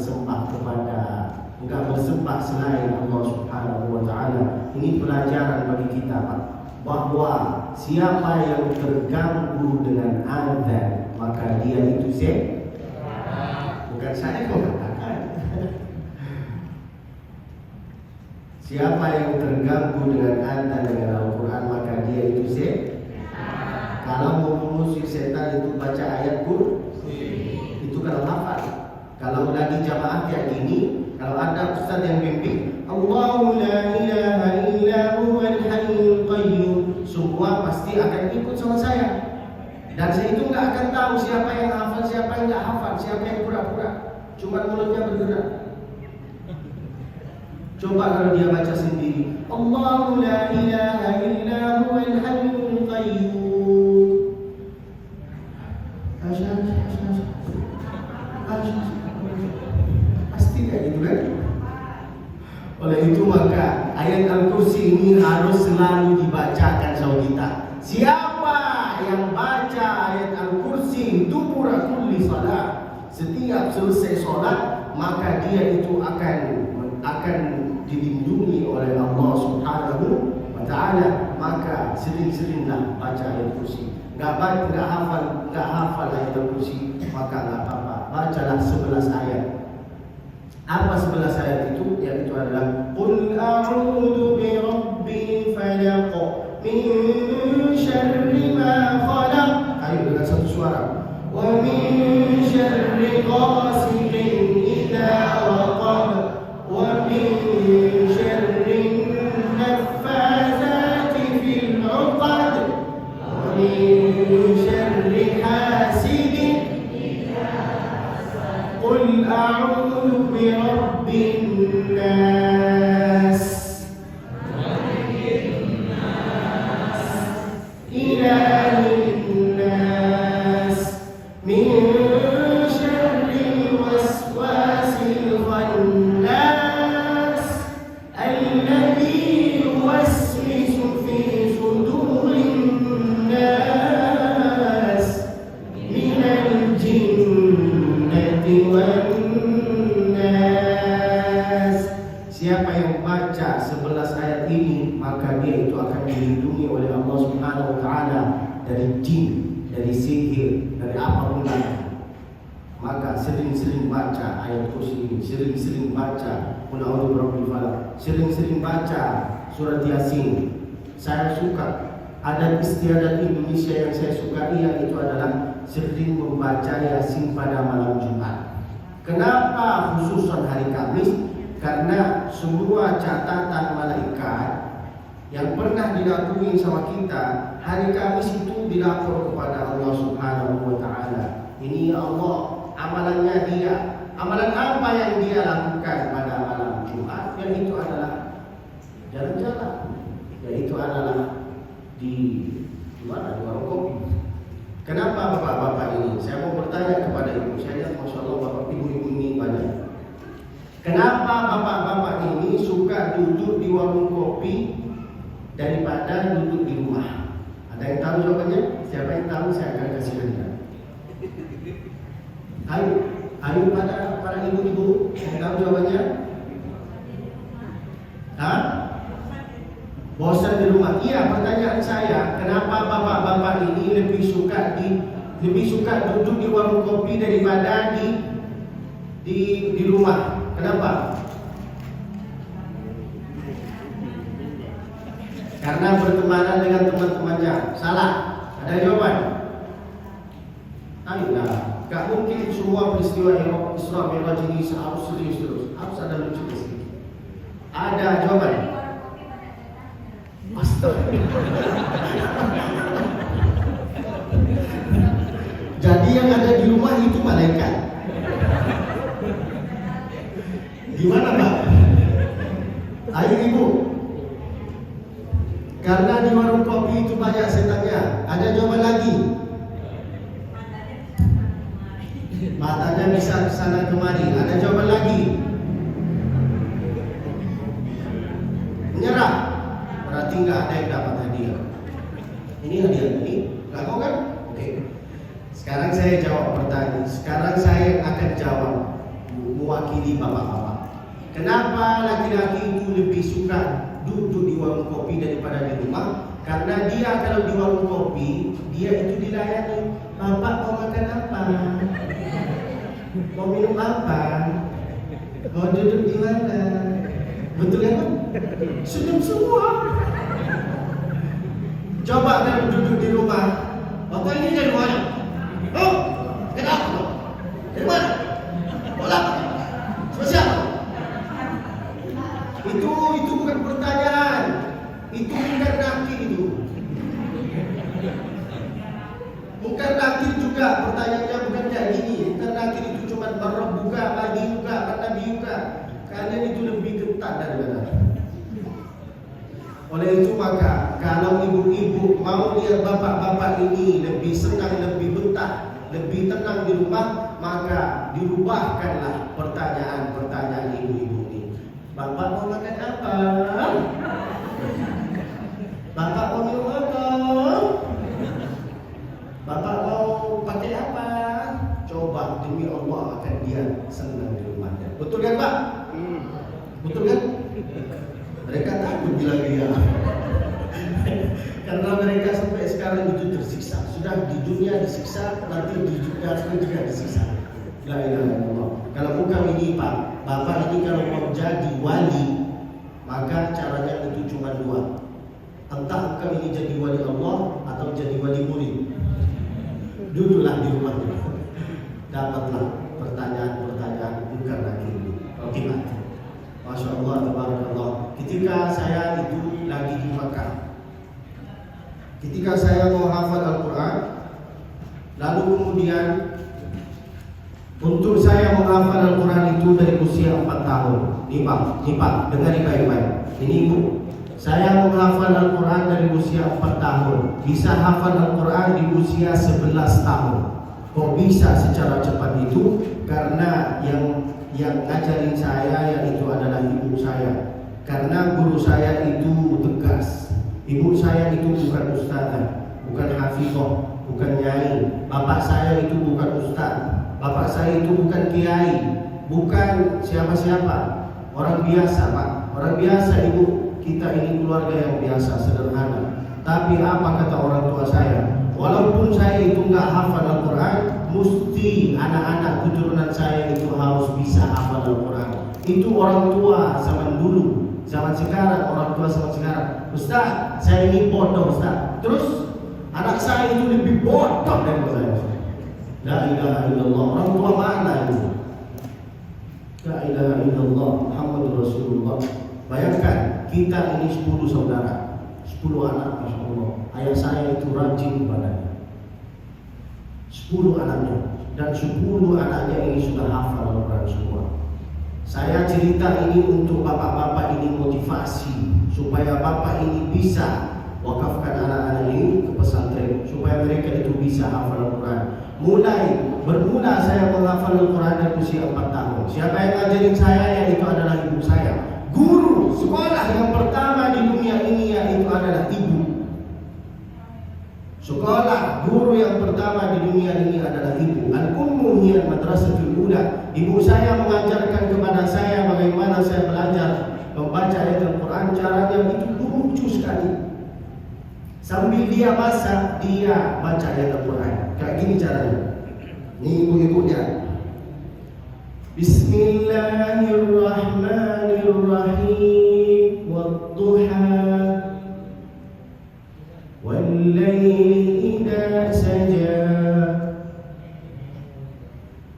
bersembah selain Allah Subhanahu wa taala. Ini pelajaran bagi kita, Pak, bahwa siapa yang terganggu dengan azan maka dia itu bukan saya mengatakan. Siapa yang terganggu dengan azan dengan Al-Quran maka dia itu Kalau mau mengusir setan itu baca ayat itu kalau hafal. Kalau lagi jamaah kayak gini, kalau ada ustaz yang bimbing, Allahu la ilaha illa huwal hayyul qayyum, semua pasti akan ikut sama saya. Dan saya itu nggak akan tahu siapa yang hafal, siapa yang nggak hafal, siapa yang pura-pura, cuma mulutnya bergerak. Coba kalau dia baca sendiri, Allahu la ilaha illa huwal hayyul qayyum. Pasti kayak gitu kan? Oleh itu maka ayat Al-Kursi ini harus selalu dibacakan sama kita. Siapa yang baca ayat Al-Kursi dubura kulli salat, setiap selesai salat, maka dia itu akan dilindungi oleh Allah Subhanahu wa taala. Maka sering-seringlah baca ayat Kursi. Enggak hafal ayat Kursi, maka enggak apa-apa. Bacalah 11 ayat. Apa 11 ayat itu? Yaitu adalah Qul a'udzu bi rabbil falaq min syarri ma khalaq. Ayo dengan satu suara. Wa min syarri ghasiqin idza waqab wa min syarri naffatsati fil 'uqad wa min syarri hasidin idza hasad. Qul a'udzu bi rabbin nas ilahin nas min syarri waswasil khannas alladzi yuwaswisu fi sudurin nas minal jinnati wan nas. Siapa yang baca 11 ayat ini maka dia itu akan dilindungi oleh Allah Subhanahu wa taala dari jin, dari sihir, dari apapun lagi. Maka sering-sering baca ayat Kursi ini, sering-sering baca Qul a'udzu birabbil falaq, sering-sering baca surat Yasin. Saya suka ada istiadat Indonesia yang saya sukai, yang itu adalah sering membaca Yasin pada malam Jumat. Kenapa khususan hari Kamis? Karena semua catatan malaikat yang pernah dilakuin sama kita hari Kamis itu dilapor kepada Allah Subhanahu wa taala. Ini Allah, amalannya dia. Amalan apa yang dia lakukan pada malam Jumat? Yang itu adalah jalan-jalan. Yaitu adalah di mana? Di warung kopi. Kenapa bapak-bapak ini? Saya mau bertanya kepada ibu. Saya lihat Masya Allah bapak ibu-ibu ini banyak. Kenapa bapak-bapak ini suka duduk di warung kopi daripada duduk di rumah? Ada yang tahu jawabannya? Siapa yang tahu? Saya akan kasih anda. Ayo para ibu-ibu yang tahu jawabannya? Hah? Bosan di rumah? Iya, pertanyaan saya, kenapa bapak-bapak ini lebih suka duduk di warung kopi daripada di rumah? Kenapa? Karena bertemanan dengan teman-temannya. Salah. Ada jawaban? Ayolah. Gak mungkin semua peristiwa Isra Mi'raj ini harus serius terus. Harus ada lucu di sini. Ada jawaban? Jadi yang ada di rumah itu malaikat. Gimana Pak? Ayo ibu. Karena di warung kopi kopi itu banyak setannya. Ada jawaban lagi? Matanya bisa kesana kemari. Ada jawaban lagi? Menyerah. Berarti nggak ada yang dapat hadiah. Ini hadiah ini. Nggak mau kan? Oke. Sekarang saya jawab pertanyaan. Sekarang saya akan jawab mewakili bapak-bapak. Kenapa laki-laki itu lebih suka duduk di warung kopi daripada di rumah? Karena dia kalau di warung kopi, dia itu dilayani. Bapak mau makan apa? Mau minum apa? Mau duduk di mana? Betul ya Pak? Senyum semua. Coba kalau duduk di rumah, bapak ini dari mana? Oh, kenapa? Dari mana? Bola? Siapa? Itu bukan pertanyaan. Itu bukan nakir itu. Bukan nakir juga, pertanyaannya bukan kayak gini. Bukan nakir itu cuma Rabb buka, pagi buka, Nabi buka. Kalian itu lebih ketat daripada. Oleh itu maka kalau ibu-ibu mau lihat bapak-bapak ini lebih senang, lebih betah, lebih tenang di rumah, maka dirubahkanlah pertanyaan-pertanyaan ibu-ibu ini. Bapak mau makan apa? Bapak mau minum apa? Bapak mau pakai apa? Coba demi Allah akan dia senang di rumahnya. Betul kan Pak? Betul kan? Mereka takut bilang dia. Karena mereka sampai sekarang itu tersiksa. Sudah di dunia disiksa, nanti di dunia juga disiksa. La ilaha illallah. Kalau bukan ini Pak, Bapak ini kalau mau jadi wali, maka caranya itu cuma dua. Entah engkau ini jadi wali Allah atau jadi wali murid. Duduklah di rumah, dapatlah pertanyaan-pertanyaan bukan lagi ini. Oke Pak. Masya Allah, tabarakallah. Ketika saya itu lagi di Makkah, ketika saya mau hafal Al-Quran, lalu kemudian untuk saya menghafal Al-Quran itu dari usia 4 tahun. Nih Pak, dengar baik-baik. Ini Ibu, saya menghafal Al-Quran dari usia 4 tahun. Bisa hafal Al-Quran di usia 11 tahun. Kok bisa secara cepat itu? Karena yang ngajarin saya yaitu adalah ibu saya. Karena guru saya itu tegas. Ibu saya itu bukan ustazah, bukan hafizah, bukan nyai. Bapak saya itu bukan ustaz. Bapak saya itu bukan kiai, bukan siapa-siapa. Orang biasa Pak, orang biasa Ibu. Kita ini keluarga yang biasa, sederhana. Tapi apa kata orang tua saya? Walaupun saya itu nggak hafal Al-Quran, mesti anak-anak keturunan saya itu harus bisa hafal Al-Quran. Itu orang tua zaman dulu. Zaman sekarang, orang tua zaman sekarang, Ustaz, saya ini bodoh Ustaz. Terus anak saya itu lebih bodoh daripada saya. La ilaha illallah. Orang tua mana itu? La ilaha illallah Muhammadur Rasulullah. Bayangkan, kita ini 10 saudara, 10 anak, Masya Allah. Ayah saya itu rajin ibadahnya, 10 anaknya. Dan 10 anaknya ini sudah hafal Al-Quran semua. Saya cerita ini untuk bapak-bapak ini motivasi, supaya bapak ini bisa wakafkan anak-anak ini ke pesantren, supaya mereka itu bisa hafal Al-Quran. Bermula saya menghafal Al-Quran dari usia 4 tahun. Siapa yang ngajarin saya? Yaitu adalah ibu saya. Guru sekolah yang pertama di dunia ini yaitu adalah ibu. Sekolah guru yang pertama di dunia ini adalah ibu. Al-ummu hiya madrasatul ula. Ibu saya mengajarkan kepada saya bagaimana saya belajar membaca ayat Al-Quran. Caranya itu lucu sekali. Sambil dia masak, dia baca ayat Al-Quran. Kayak gini caranya. Ini ibu-ibu dia. Bismillahirrahmanirrahim. Wadduha wal-laili idza saja.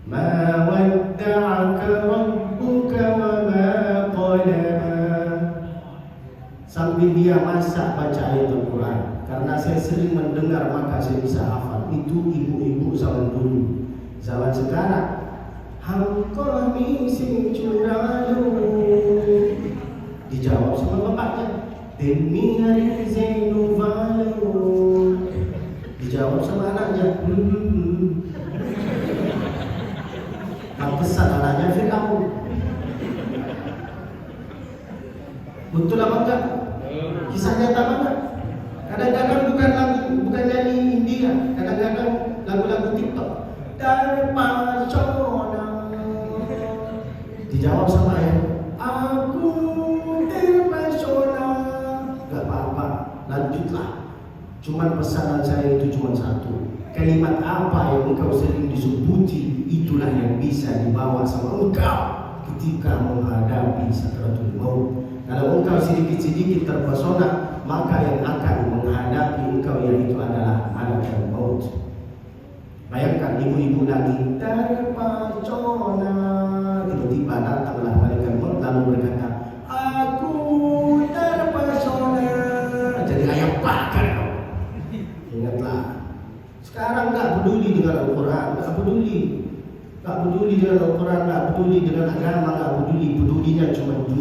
Ma wadda'aka rabbuka wa ma qala. Sambil dia masak baca ayat Al-Quran. Karena saya sering mendengar maka saya bisa hafal. Itu ibu-ibu zaman dulu. Zaman sekarang hamqami sing curalu dijawab sama bapaknya. Demi Zainu Valeu. Dijawab sama anaknya. Pantesan anaknya Fir'aun. Betul apa enggak? Kisah nyata mana? Kadang-kadang bukan nyanyi India, kadang-kadang lagu-lagu TikTok. Terpesona. Dijawab sama ayah, aku terpesona. Gak apa-apa, lanjutlah. Cuman pesanan saya itu cuma satu. Kalimat apa yang engkau sering disebuti, itulah yang bisa dibawa sama engkau ketika menghadapi sakaratul maut. Kalau engkau sedikit-sedikit terpesona, maka yang akan menghadapi engkau yaitu adalah malaikat maut. Bayangkan ibu-ibu lagi terpesona, tiba-tiba datanglah malaikat maut lalu berkata, aku terpesona. Jadi ayam bakar kau. Ingatlah, sekarang tak peduli dengan Al-Quran, tak peduli dengan Al-Quran, tak peduli dengan agama, tak peduli. Pedulinya cuma dunia.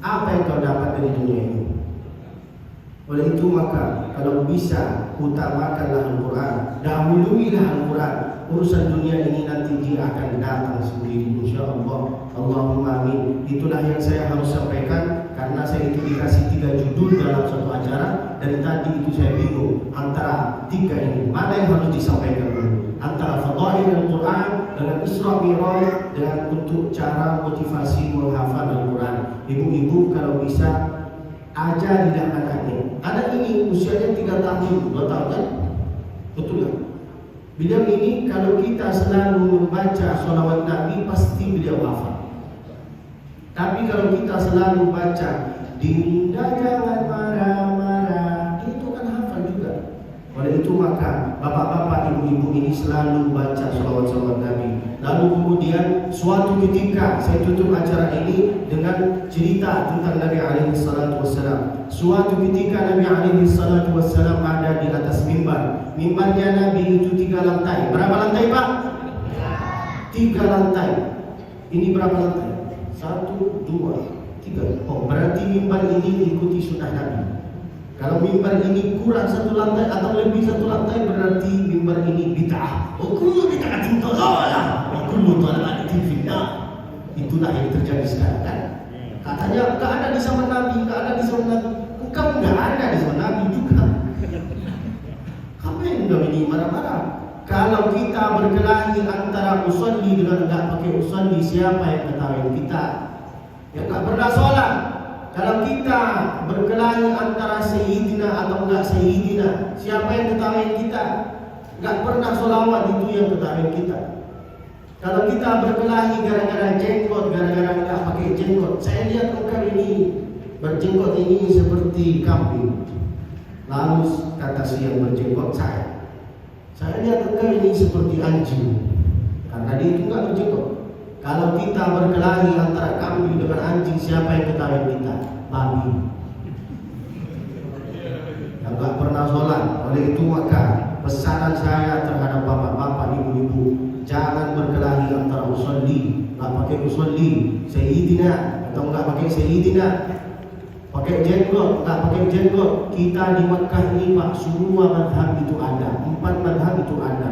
Apa yang kau dapat dari dunia ini? Oleh itu maka kalau bisa utamakanlah Al-Quran, dahuluilah Al-Quran. Urusan dunia ini nanti dia akan datang sendiri, insyaAllah. Allahumma amin. Itulah yang saya harus sampaikan, karena saya itu dikasih 3 judul dalam satu acara. Dan tadi itu saya bingung antara 3 ini, mana yang harus disampaikan dulu, antara Fadail Al-Quran dengan Isra Mi'raj, dengan untuk cara motivasi menghafal Al-Quran. Ibu-ibu kalau bisa ajarilah anaknya. Anak ini usianya 3 tahun, 2 tahun kan? Betul kan? Beliau ini kalau kita selalu membaca sholawat Nabi, pasti beliau hafal. Tapi kalau kita selalu baca Dinda jangan marah-marah, itu kan hafal juga. Oleh itu maka bapak-bapak, ibu-ibu ini selalu baca sholawat Nabi. Lalu kemudian suatu ketika saya tutup acara ini dengan cerita tentang Nabi alaihi salatu wassalam. Suatu ketika Nabi alaihi salatu wassalam ada di atas mimbar. Mimbarnya Nabi itu 3 lantai. Berapa lantai Pak? 3 lantai. Ini berapa lantai? 1, 2, 3. Oh, berarti mimbar ini ikuti sunnah Nabi. Kalau mimbar ini kurang 1 lantai atau lebih 1 lantai, berarti mimbar ini bid'ah. Kullu bid'atin dhalalah wa kullu dhalalatin finnar. Itulah yang terjadi sekarang kan. Katanya enggak ada di zaman Nabi, enggak ada di zaman Nabi. Engkau enggak ada di zaman Nabi juga. Kamu yang udah ini marah-marah. Kalau kita berkelahi antara usolli dengan enggak pakai usolli, siapa yang ketahui kita? Yang enggak pernah sholat. Kalau kita berkelahi antara Sayyidina atau enggak Sayyidina, siapa yang ketahui kita? Enggak pernah sholawat, itu yang ketahui kita. Kalau kita berkelahi gara-gara jenggot, gara-gara enggak pakai jenggot, saya lihat engkau ini berjenggot ini seperti kambing. Lalu kata si yang berjenggot, saya lihat engkau ini seperti anjing, karena dia itu enggak berjenggot. Kalau kita berkelahi antara kambing dengan anjing, siapa yang ketahui kita? Babi yang enggak pernah sholat. Oleh itu maka pesanan saya terhadap bapak-bapak, ibu-ibu, jangan berkelahi antara usolli, enggak pakai usolli, Sayyidina atau enggak pakai Sayyidina, pakai jenggot, enggak pakai jenggot. Kita di Mekah ini Pak, semua madhab itu ada, 4 madhab itu ada,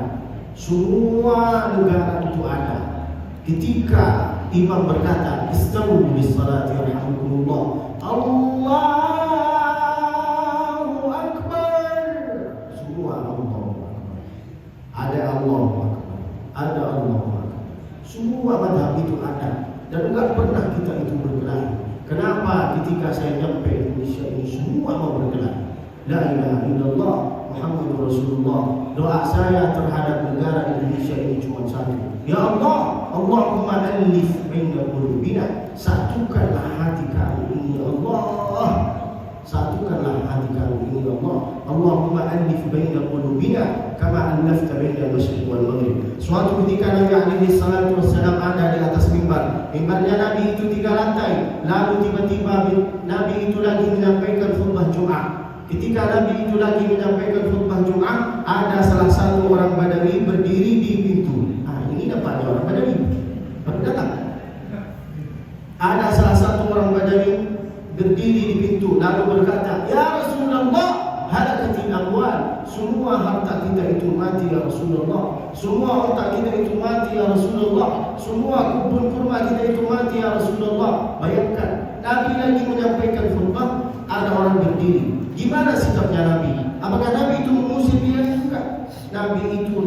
semua negara itu ada. Ketika imam berkata istawu bis salati yarhamukumullah, Allahu Akbar, semua Allahu Akbar. Ada Allahu Akbar, ada Allahu Akbar. Semua madhab itu ada. Dan enggak pernah kita itu berkelahi. Kenapa ketika saya nyampe Indonesia ini semua mau berkelahi? La ilaha illallah Muhammadur Rasulullah. Doa saya terhadap negara Indonesia ini cuma satu. Ya Allah, Allahumma alif baina qulubina, satukanlah hati kami ini ya Allah. Satukanlah hati kami ini ya Allah. Allahumma alif baina qulubina kama alafta baina al-masyriq wal maghrib. Suatu ketika Nabi alaihi salatu wassalam ada di atas mimbar. Mimbarnya Nabi itu 3 lantai. Lalu tiba-tiba Nabi itu lagi menyampaikan khutbah Jumat. Ketika Nabi itu lagi menyampaikan khutbah Jumat, ada salah satu orang Badawi berdiri di pintu. Ini dapatnya orang Badawi. Baru datang. Ada salah satu orang Badawi lalu berkata, "Ya Rasulullah, halakatil amwal." Semua harta kita itu mati ya Rasulullah. Semua harta kita itu mati ya Rasulullah. Semua kebun kurma kita itu mati ya Rasulullah. Bayangkan, Nabi lagi menyampaikan khutbah, ada orang berdiri. Gimana sikapnya Nabi? Apakah Nabi itu mengusir dia? Enggak. Nabi itu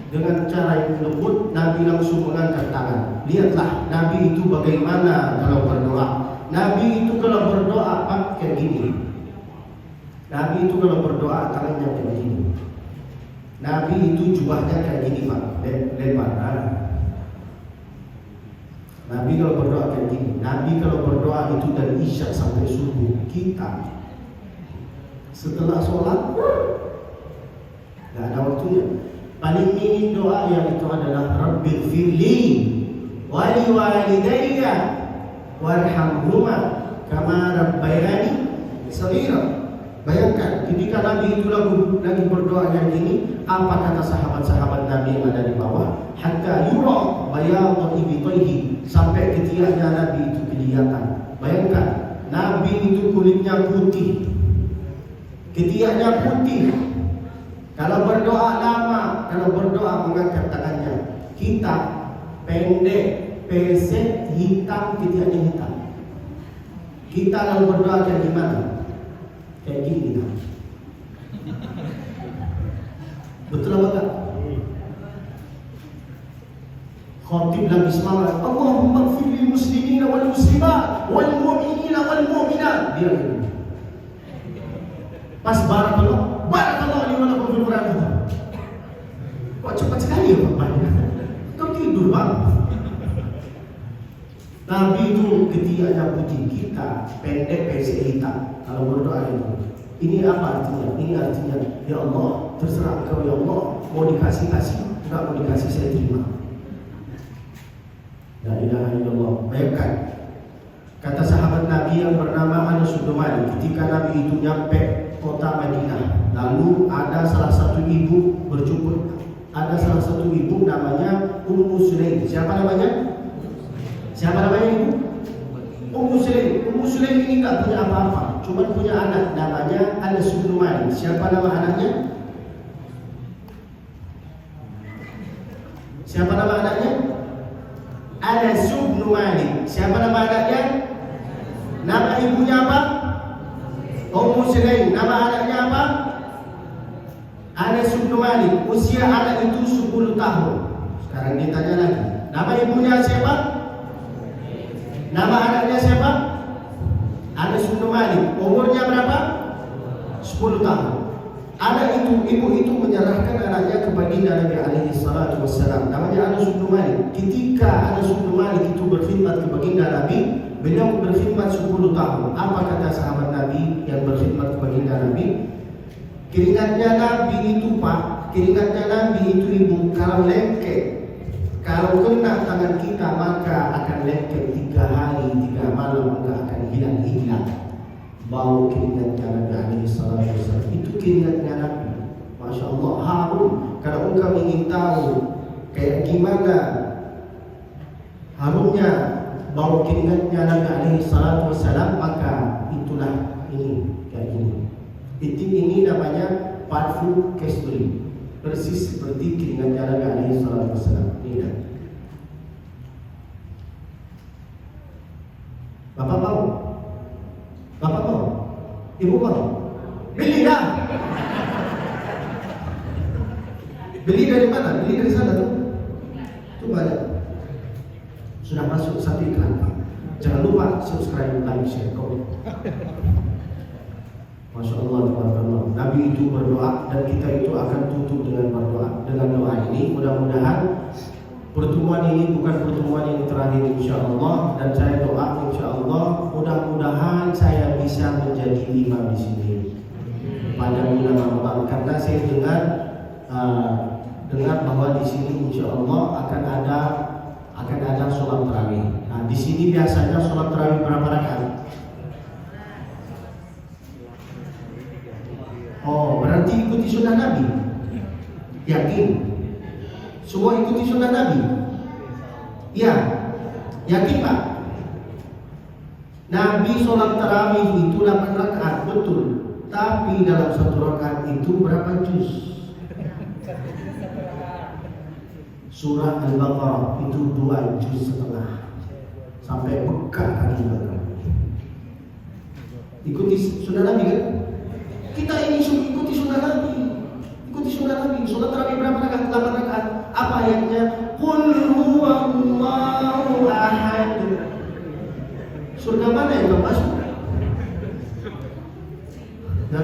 dengan cara yang lembut, Nabi langsung mengangkat tangan. Lihatlah Nabi itu bagaimana kalau berdoa. Nabi itu kalau berdoa kayak gini. Nabi itu kalau berdoa tangannya kayak gini. Nabi itu jubahnya kayak gini Pak, lebar. Nabi kalau berdoa kayak gini. Nabi kalau berdoa itu dari isya sampai subuh. Kita setelah sholat gak ada waktunya. Paling minim doa yang itu adalah Rabbighfirli wa li walidayya warhamhuma kama rabbayani shaghira. Bayangkan ketika Nabi itu lagi berdoa yang ini, apa kata sahabat-sahabat Nabi yang ada di bawah? Hatta yura bayadhu ibtayhi, sampai ketiaknya Nabi itu kelihatan. Bayangkan Nabi itu kulitnya putih, ketiaknya putih. Kalau berdoa lama, kalau berdoa mengangkat tangannya. Kita pendek, pesek, hitam, ketiaknya hitam. Kita kalau berdoa kayak gimana? Kayak gini kita. Betul apa enggak? Khatib lagi semangat, Allahumma ighfir lil muslimina wal muslimat wal mu'minina wal mu'minat. Dia ini. Pas barakallah li wa lakum fil Qur'an. Kok cepat sekali ya Pak? Kau tidur Bang. Nabi itu ketiaknya putih, kita pendek, pesek, hitam. Kalau berdoa itu, ini apa artinya? Ini artinya, ya Allah, terserah Engkau ya Allah. Mau dikasih, enggak mau dikasih saya terima. La ilaha illallah. Bayangkan, kata sahabat Nabi yang bernama Anas bin Malik, ketika Nabi itu nyampe kota Madinah, lalu ada salah satu ibu berjumpa. Ada salah satu ibu namanya Ummu Sulaim. Siapa namanya? Ibu? Ummu Sulaim. Ummu Sulaim ini enggak punya apa-apa, cuma punya anak namanya Anas bin Malik. Siapa nama anaknya? Anas bin Malik. Siapa nama anaknya? Nama ibunya apa? Ummu Sulaim. Nama anaknya apa? Anas bin Malik. Usia anak itu 10 tahun. Sekarang ditanya lagi, nama ibunya siapa? Nama anaknya siapa? Anas bin Malik. Umurnya berapa? 10 tahun. Ibu itu menyerahkan anaknya ke baginda Nabi alaihi salatu wassalam. Namanya Anas bin Malik. Ketika Anas bin Malik itu berkhidmat ke baginda Nabi, beliau berkhidmat 10 tahun. Apa kata sahabat Nabi yang berkhidmat ke baginda Nabi? Keringatnya Nabi itu Pak, keringatnya Nabi itu ibu, kalau lengket, kalau kena tangan kita maka akan lengket 3 hari 3 malam, enggak akan hilang bau keringatnya Nabi alaihi salatu wasallam. Itu keringatnya Nabi. Masya Allah, harum. Kalau engkau ingin tahu kayak gimana harumnya bau keringatnya Nabi alaihi salatu wasallam, maka itulah ini kayak gini. Ini namanya parfum Casturi, persis seperti keringatnya Nabi alaihi salatu wasallam. Ini kan. Bapak mau? Ibu mau? Beli dah. Beli dari mana? Beli dari sana tuh. Tuh banyak. Sudah masuk satu iklan Pak. Jangan lupa subscribe, like, share, komen. Masya Allah, tabarakallah. Nabi itu berdoa dan kita itu akan tutup dengan berdoa. Dengan doa ini, mudah-mudahan pertemuan ini bukan pertemuan yang terakhir insyaallah, dan saya doa insyaallah mudah-mudahan saya bisa menjadi imam di sini pada bulan Ramadan, karena saya dengar bahwa di sini insyaallah akan ada sholat tarawih. Nah, di sini biasanya sholat tarawih berapa rakaat? Oh, berarti ikuti sunnah Nabi. Yakin? Semua ikuti sunnah Nabi? Ya, yakin Pak? Nabi sholat tarawih itu 8 rakaat, betul. Tapi dalam satu rakaat itu berapa juz? Surah Al-Baqarah itu 2,5 juz sampai bekak lagi. Ikuti sunnah Nabi kan? Kita ini ikuti sunnah Nabi. Ikuti sunnah Nabi. Sholat tarawih berapa rakaat? 8 rakaat. Apa ayatnya? Qul huwallahu ahad. Surga mana yang belum masuk? Ya,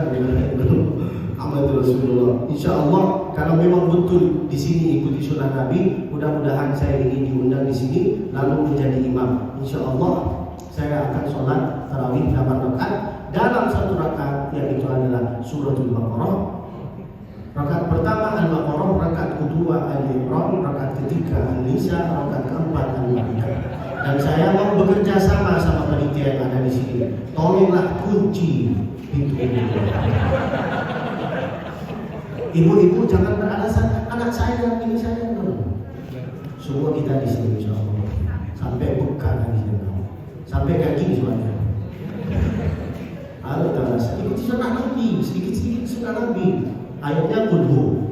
betul. Ahmad Rasulullah. Insya Allah kalau memang betul di sini ikuti sunnah Nabi, mudah-mudahan saya ingin diundang di sini lalu menjadi imam. Insya Allah saya akan sholat tarawih 8 rakaat. Dalam satu rakaat yaitu adalah suratul Baqarah. Rakaat pertama Al-Baqarah, rakaat kedua Al-Imran, rakaat ketiga An-Nisa, rakaat keempat Al-Maidah. Dan saya mau bekerja sama panitia yang ada di sini. Tolonglah kunci pintu ini. Ibu-ibu jangan beralasan anak saya ini saya belum. Semua kita di sini insya Allah sampai buka lagi sampai gaji semuanya. Halo terasa ikuti sunnah Nabi, sedikit-sedikit sunnah Nabi. Ayatnya kulhu.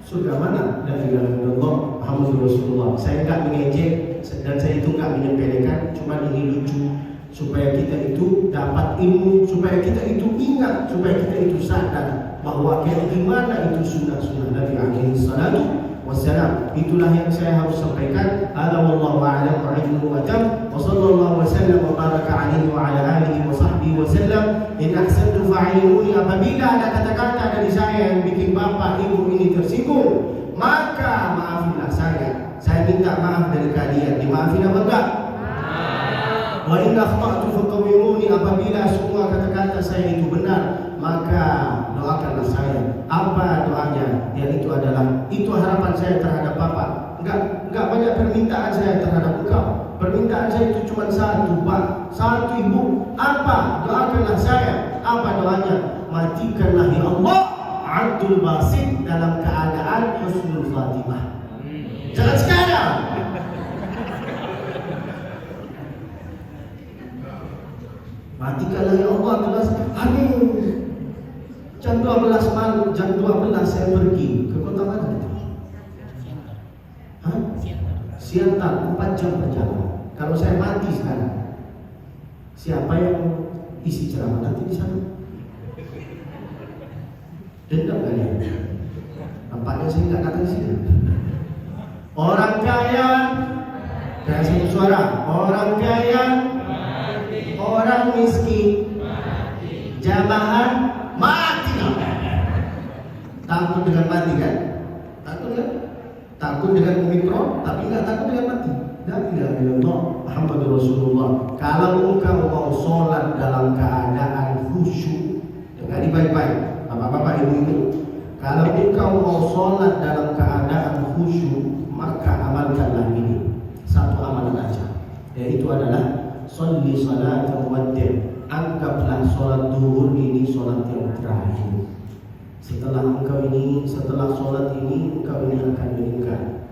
Surga mana? La ilaha illallah Muhammadur Rasulullah. Saya enggak mengejek dan saya itu enggak menyepelekan, cuma ini lucu supaya kita itu dapat ilmu, supaya kita itu ingat, supaya kita itu sadar bahwa gimana itu sunnah-sunnah Nabi alaihi salatu wassalam. Itulah yang saya harus sampaikan. Hadza wallahu a'lam wa ilmuhu wa tam. Wa sallallahu wa sallam wa baraka alaihi wa ala alihi wa sahbihi wa sallam. In ahsantu fa'iluni. Apabila ada kata-kata dari saya yang bikin bapak ibu ini tersinggung, maka maafilah saya. Saya minta maaf dari kalian. Dimaafin apa enggak? Wa in akhta'tu faqawwiruni. Apabila semua kata-kata saya itu benar, maka doakanlah saya. Apa doanya? Yaitu adalah itu harapan saya terhadap Bapak. Enggak banyak permintaan saya terhadap engkau. Permintaan saya itu cuma satu, Pak. Satu, Ibu. Apa? Doakanlah saya. Apa doanya? Matikanlah ya Allah Abdul Basit dalam keadaan husnul khatimah. Jangan sekarang. Matikanlah ya Allah Abdul Basit. Amin. Jam 12 malam, jam 12 saya pergi ke kota mana? Hah? Siantar, 4 jam perjalanan. Kalau saya mati sekarang, siapa yang isi ceramah nanti di sana? Dendam kalian? Nampaknya saya nggak datang sini. Orang kaya, kayak satu suara. Orang kaya, orang miskin, jamaah mati. Takut dengan mati kan? Takut kan? Takut dengan Omikron, tapi nggak takut dengan mati. La ilaha illallah Muhammadur Rasulullah. Kalau engkau mau sholat dalam keadaan khusyuk, dengar baik-baik, bapak-bapak ibu-ibu. Kalau engkau mau sholat dalam keadaan khusyuk, maka amalkanlah ini. Satu amalan aja, yaitu adalah sholli salat muwaddi'. Anggaplah sholat duhur ini sholat yang terakhir. Setelah sholat ini engkau ini akan meninggal.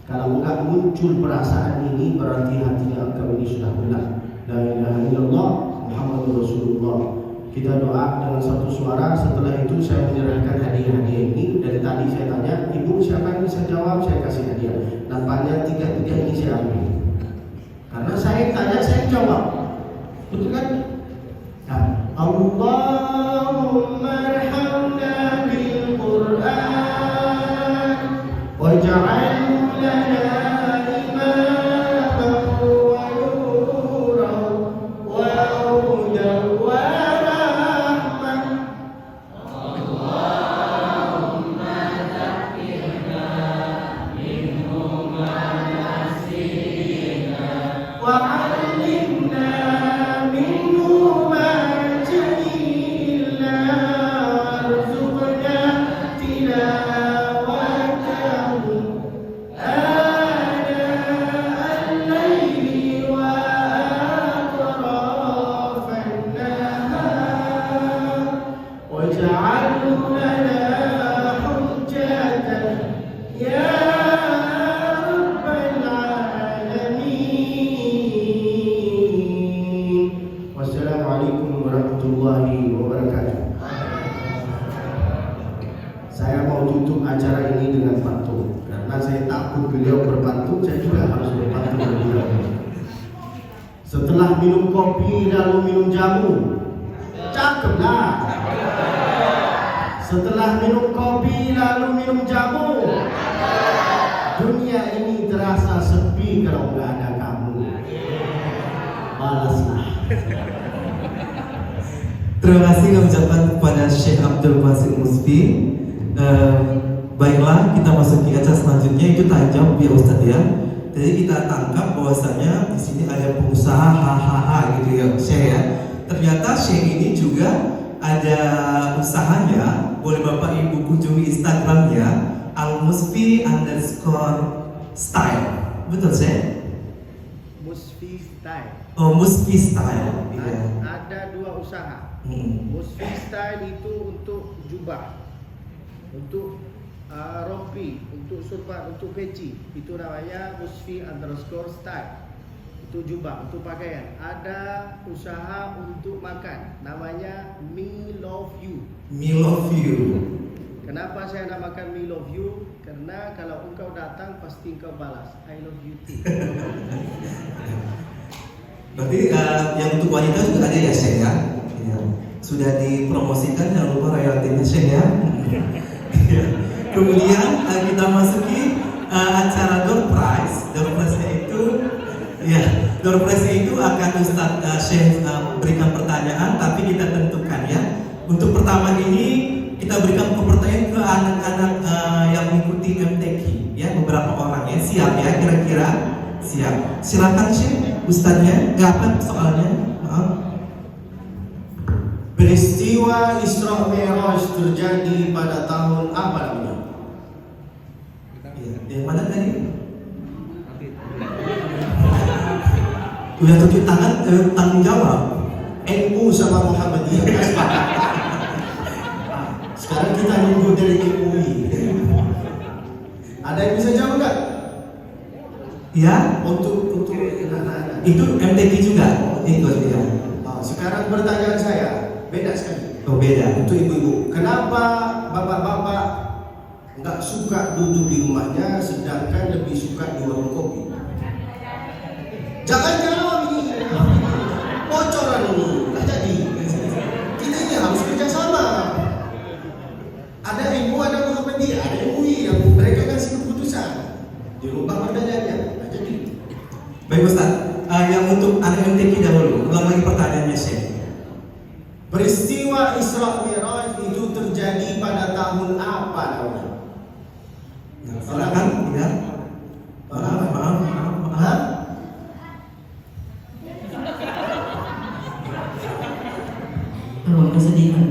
Kalau enggak muncul perasaan ini, berarti hatinya engkau ini sudah benar. La ilaha illallah Muhammadur Rasulullah. Kita doa dengan satu suara. Setelah itu saya menyerahkan hadiah-hadiah ini. Dari tadi saya tanya, ibu siapa yang bisa jawab, saya kasih hadiah. Nampaknya 3 ini saya ambil. Karena saya tanya, saya jawab. Betul kan? Nah, Allahumma arhamna bil Qur'an waj'alhu lana imaman wa nuran wa hudan wa rahmah. Allahumma zakkirna minhu ma nasina wa 'allimna minhu ma jahilna warzuqna tilawatahu ana al-layli wa atrafan nahar waj'alhu lana hujjatan ya rabbal alamin. ini dengan pantun. Karena saya takut beliau berpantun, saya juga harus berpantun beliau. Setelah minum kopi lalu minum jamu, cakep lah. Setelah minum kopi lalu minum jamu, dunia ini terasa sepi kalau nggak ada kamu. Balaslah.
Terima kasih kami ucapkan kepada Syekh Abdul Basit Musfi. Baiklah, kita masuk ke acara selanjutnya, itu tanya jawab ya Ustadz ya. Jadi kita tangkap bahwasanya di sini ada pengusaha hahaha gitu ya Syekh ya. Ternyata Syekh ini juga ada usahanya. Boleh Bapak Ibu kunjungi Instagramnya @musfi_style. Betul Syekh?
Musfi Style.
Oh, Musfi Style. Iya.
Ada dua usaha. Musfi Style itu untuk jubah, untuk rompi, untuk surban, untuk peci. Itu namanya Musfi_style. Itu jubah, untuk pakaian. Ada usaha untuk makan, namanya Me Love You.
Me Love You.
Kenapa saya namakan Me Love You? Karena kalau engkau datang pasti engkau balas I love you too.
Berarti yang untuk wanita juga ada ya Syekh ya? Ya. Sudah dipromosikan, jangan lupa royaltinya Syekh ya. Kemudian kita masuki acara door prize. Door prize-nya itu ya, door prize itu akan Ustadz Syekh berikan pertanyaan, tapi kita tentukan ya. Untuk pertama ini kita berikan pertanyaan ke anak-anak yang mengikuti MTQ ya, beberapa orang ya. Siap ya kira-kira? Siap. Silakan Syekh, Ustadznya. Apa soalnya? Maaf.
Peristiwa Isra Mi'raj terjadi pada tahun apa namanya?
Ya, yang mana tadi? Udah tunjuk tangan, tanggung jawab.
NU sama Muhammadiyah. Sekarang kita nunggu dari MUI. Ada yang bisa jawab nggak?
Ya,
Untuk anak-anak.
itu MTQ juga. Ikut ya.
Sekarang pertanyaan saya beda sekali.
Oh beda.
Untuk ibu-ibu, kenapa bapak-bapak nggak suka duduk di rumahnya, sedangkan lebih suka di warung kopi? Jangan jawab ini, bocoran ini, nggak jadi. Kita ini harus kerjasama. Ada ibu, ada Muhammadiyah, ada MUI yang mereka kasih keputusan. Dirubah pertanyaannya, nggak jadi.
Baik Ustaz, yang untuk anak MTQ dahulu, ulang lagi pertanyaannya Syekh.
Peristiwa Isra Mi'raj itu terjadi pada tahun apa namanya?
Silakan, ya. Maaf.
Hah?
Tahun kesedihan.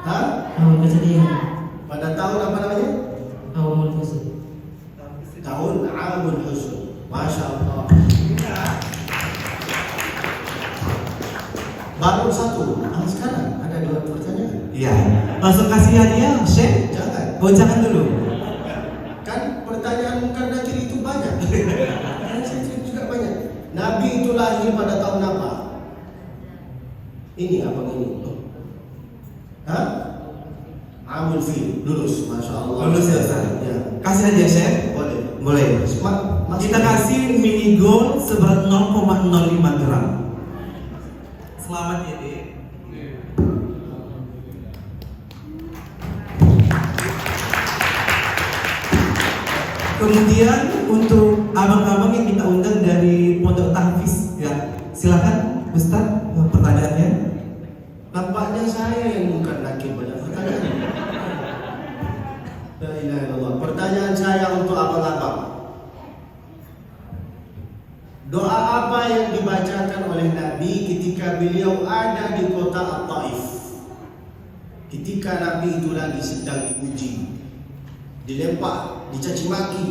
Hah?
Tahun kesedihan.
Pada tahun apa namanya?
Tahun Husn.
Tahun Amul Husn. Masya Allah. Baru satu. Sekarang ada dua pertanyaan.
Iya. Langsung kasih hadiah Syekh.
Jangan.
Oh jangan dulu.
Kan pertanyaan Munkar Nakir itu banyak. Sensitif juga banyak. Nabi itu lahir pada tahun apa? Ini apa ini? Hah? Amul Fil. Lulus. Masya Allah.
Lulus ya Ustaz.
Ya.
Kasih hadiah Syekh.
Boleh.
Boleh. Kita kasih mini gold seberat 0,05 gram. Selamat ya Dek. Kemudian untuk abang-abang yang kita undang dari Pondok Tahfiz ya, silakan Ustaz pertanyaannya.
Nampaknya saya yang Munkar Nakir banyak pertanyaan. La ilaha illallah. Pertanyaan saya untuk abang-abang. Doa apa yang dibacakan oleh Nabi ketika beliau ada di kota At-Taif? Ketika Nabi itu lagi sedang diuji, dilempar, dicaci maki,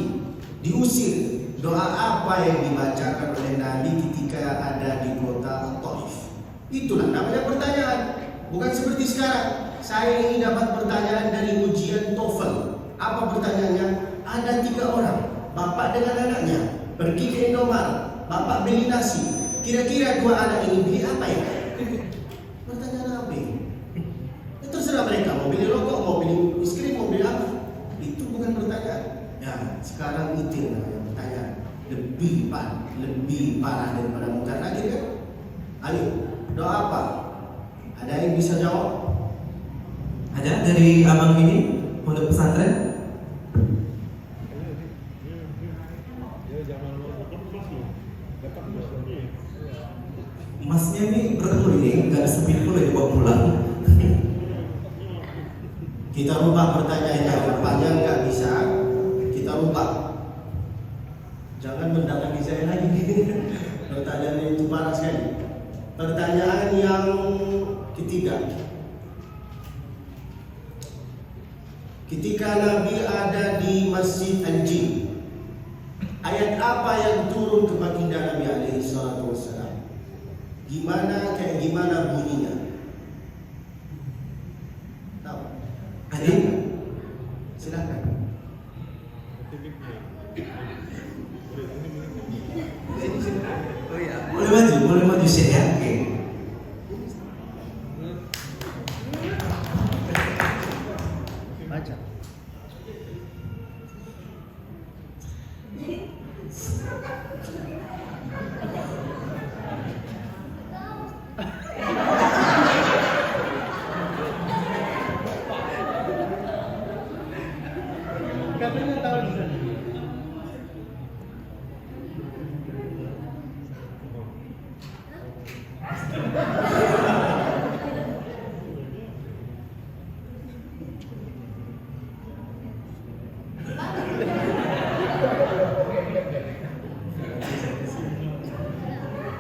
diusir. Doa apa yang dibacakan oleh Nabi ketika ada di kota At-Taif? Itulah namanya pertanyaan. Bukan seperti sekarang. Saya ingin dapat pertanyaan dari ujian TOEFL. Apa pertanyaannya? Ada 3 orang, bapak dengan anaknya, pergi ke Indomaret. Bapak beli nasi. Kira-kira 2 anak ini beli apa ya? Pertanyaan apa ini? Terserah mereka mau beli rokok, mau beli es krim, mau beli apa. Itu bukan pertanyaan. Ya, sekarang itu yang namanya pertanyaan. Lebih parah daripada mungkar nakir kan? Ayo, doa apa? Ada yang bisa jawab?
Ada dari abang ini pondok pesantren? Emasnya ini bertemu ini nggak ada sepil pun dibawa pulang.
Kita rubah pertanyaannya, panjang nggak bisa. Kita rubah. Jangan mendatangi saya lagi. Pertanyaan itu parah sekali. Pertanyaan yang ketiga. Ketika Nabi ada di Masjid Al-Jin, ayat apa yang turun ke baginda Nabi alaihi salatu wassalam? Kayak gimana bunyinya? Tahu? Ada? Silakan.
Oh ya, boleh maju share ya. Oke.
Baca. Katanya tahu di sana.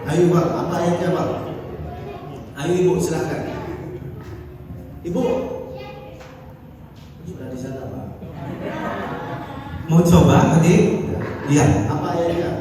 Ayo bang, apa ayatnya bang? Ayo ibu silakan. Ibu sudah di sana bang.
Mau coba adik? Iya.
Apa ayatnya?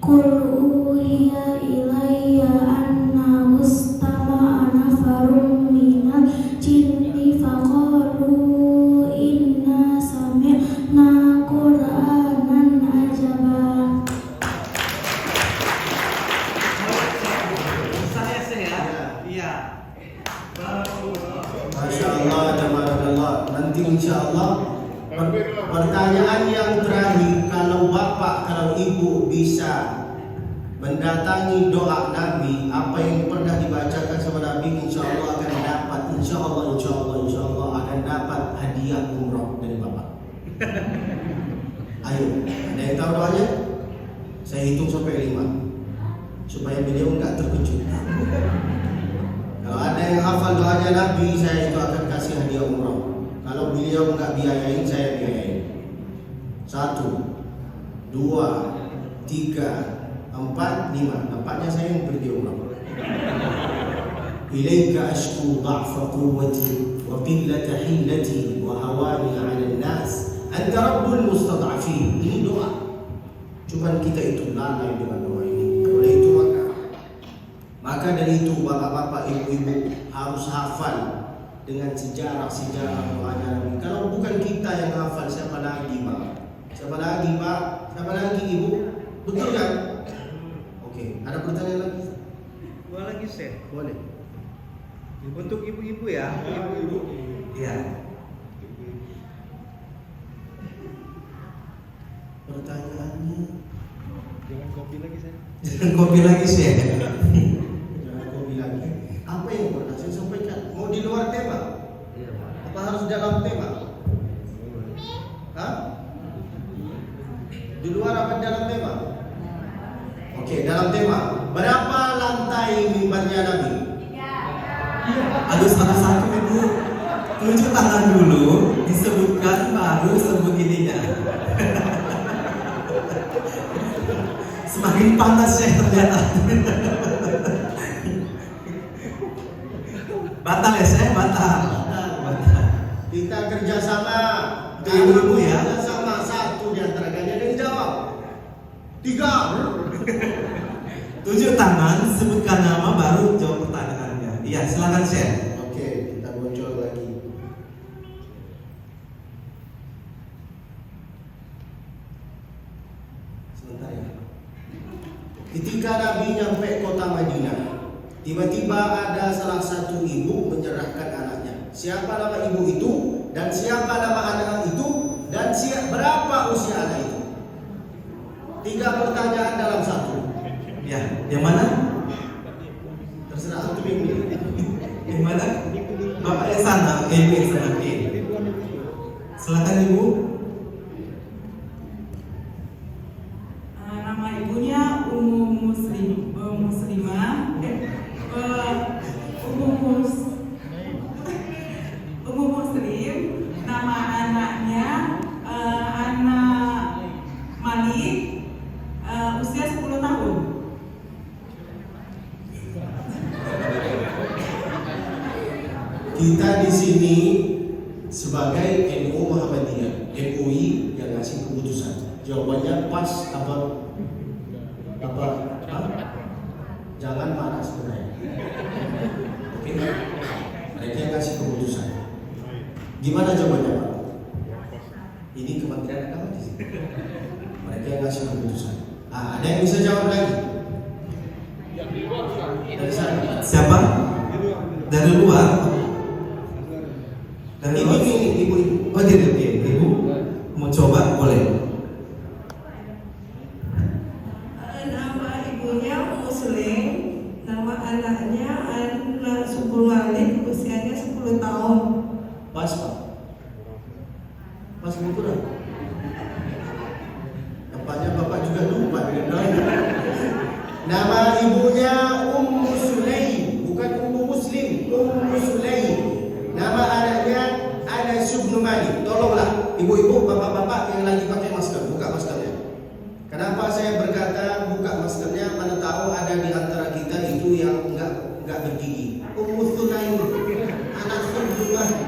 Qul uhiya ilayya anna ustama'a nafarun minal jinni faqalu inna sami'na qur'anan ajaba.
Saya ya. Iya.
Masya Allah, tabarakallah. Nanti insya Allah pertanyaan yang terakhir, kalau ibu bisa mendatangi doa Nabi, apa yang pernah dibacakan sama Nabi, insya Allah akan dapat, insya Allah akan dapat hadiah umroh dari bapak. Ayo, ada yang tahu doanya? Saya hitung sampai 5 supaya beliau nggak terkejut. Kalau ada yang hafal doanya Nabi, saya itu akan kasih hadiah umroh. Kalau beliau nggak biayain, saya biayain. 1, 2, 3, 4, 5. Nampaknya saya yang pergi umrah. Ilaika ashku dha'fa quwwati wa qillata hillati wa hawani 'ala an-nas anta rabbul mustad'afin. Ini doa. Cuman kita itu lalai dengan doa ini. Oleh itu maka dari itu bapak-bapak, ibu-ibu harus hafal dengan sejarah doanya Nabi. Kalau bukan kita yang hafal, siapa lagi Pak? Siapa lagi Pak? Siapa lagi Ibu? Betul kan? Oke, ada pertanyaan lagi?
Gua lagi share.
Boleh.
Untuk ibu-ibu ya, ibu-ibu.
Iya.
Pertanyaannya
Jangan kopi lagi saya.
Kopi lagi share.
jangan kau bilang apa yang pernah saya sampaikan? Mau di luar tema?
Iya, Pak.
Apa harus dalam tema? Hah? Di luar apa dalam tema? Oke, dalam tema. Berapa lantai mimbarnya Nabi?
Aduh, satu-satu ibu. Tunjuk tangan dulu, disebutkan baru sebut ininya. Semakin panas ya ternyata. Batal ya saya, batal.
Kita kerjasama.
Ibu-ibu ya.
Kerjasama, satu di antara kalian yang jawab. 3.
Tunjuk tangan, sebutkan nama baru jawab pertanyaannya. Iya, silakan share.
Oke, kita muncul lagi. Ketika Nabi nyampe kota Madinah, tiba-tiba ada salah satu ibu menyerahkan anaknya. Siapa nama ibu itu? Dan siapa nama anak itu? Dan berapa usia anak itu? 3 pertanyaan dalam satu.
Ya, yang mana?
Terserah antum yang milih.
Yang mana? Bapak yang sana, ibu yang sana. Oke. Silakan ibu.
Nama ibunya Ummu Muslim. Nama anaknya anak Malik, usia 10 tahun.
Kita di sini sebagai NU Muhammadiyah, MUI yang ngasih keputusan. Jawabannya pas apa? Jangan marah sebenarnya. Oke? Mereka yang ngasih keputusan. Gimana jawabannya, Pak? Ini Kementerian Agama di sini. Mereka yang ngasih keputusan. Ada yang bisa jawab lagi? Dari sana.
Siapa? Dari luar. Dari luar.
Ibu.
Oh gitu, ibu mau coba boleh.
Nama ibunya Muslim, nama anaknya anak Subul Walid, usianya 10 tahun.
Pas, Pak. Pas kurang. Nampaknya Bapak juga lupa dengan nama. Nama ibunya Ummu Sulaim, bukan Ummu Muslim, Ummu Sulaim. Nama anaknya Anas bin Malik. Tolonglah ibu-ibu, bapak-bapak yang lagi pakai masker, buka maskernya. Kenapa saya berkata buka maskernya? Mana tahu ada di antara kita itu yang enggak bergigi. Ummu Sulaim, anak bin Malik.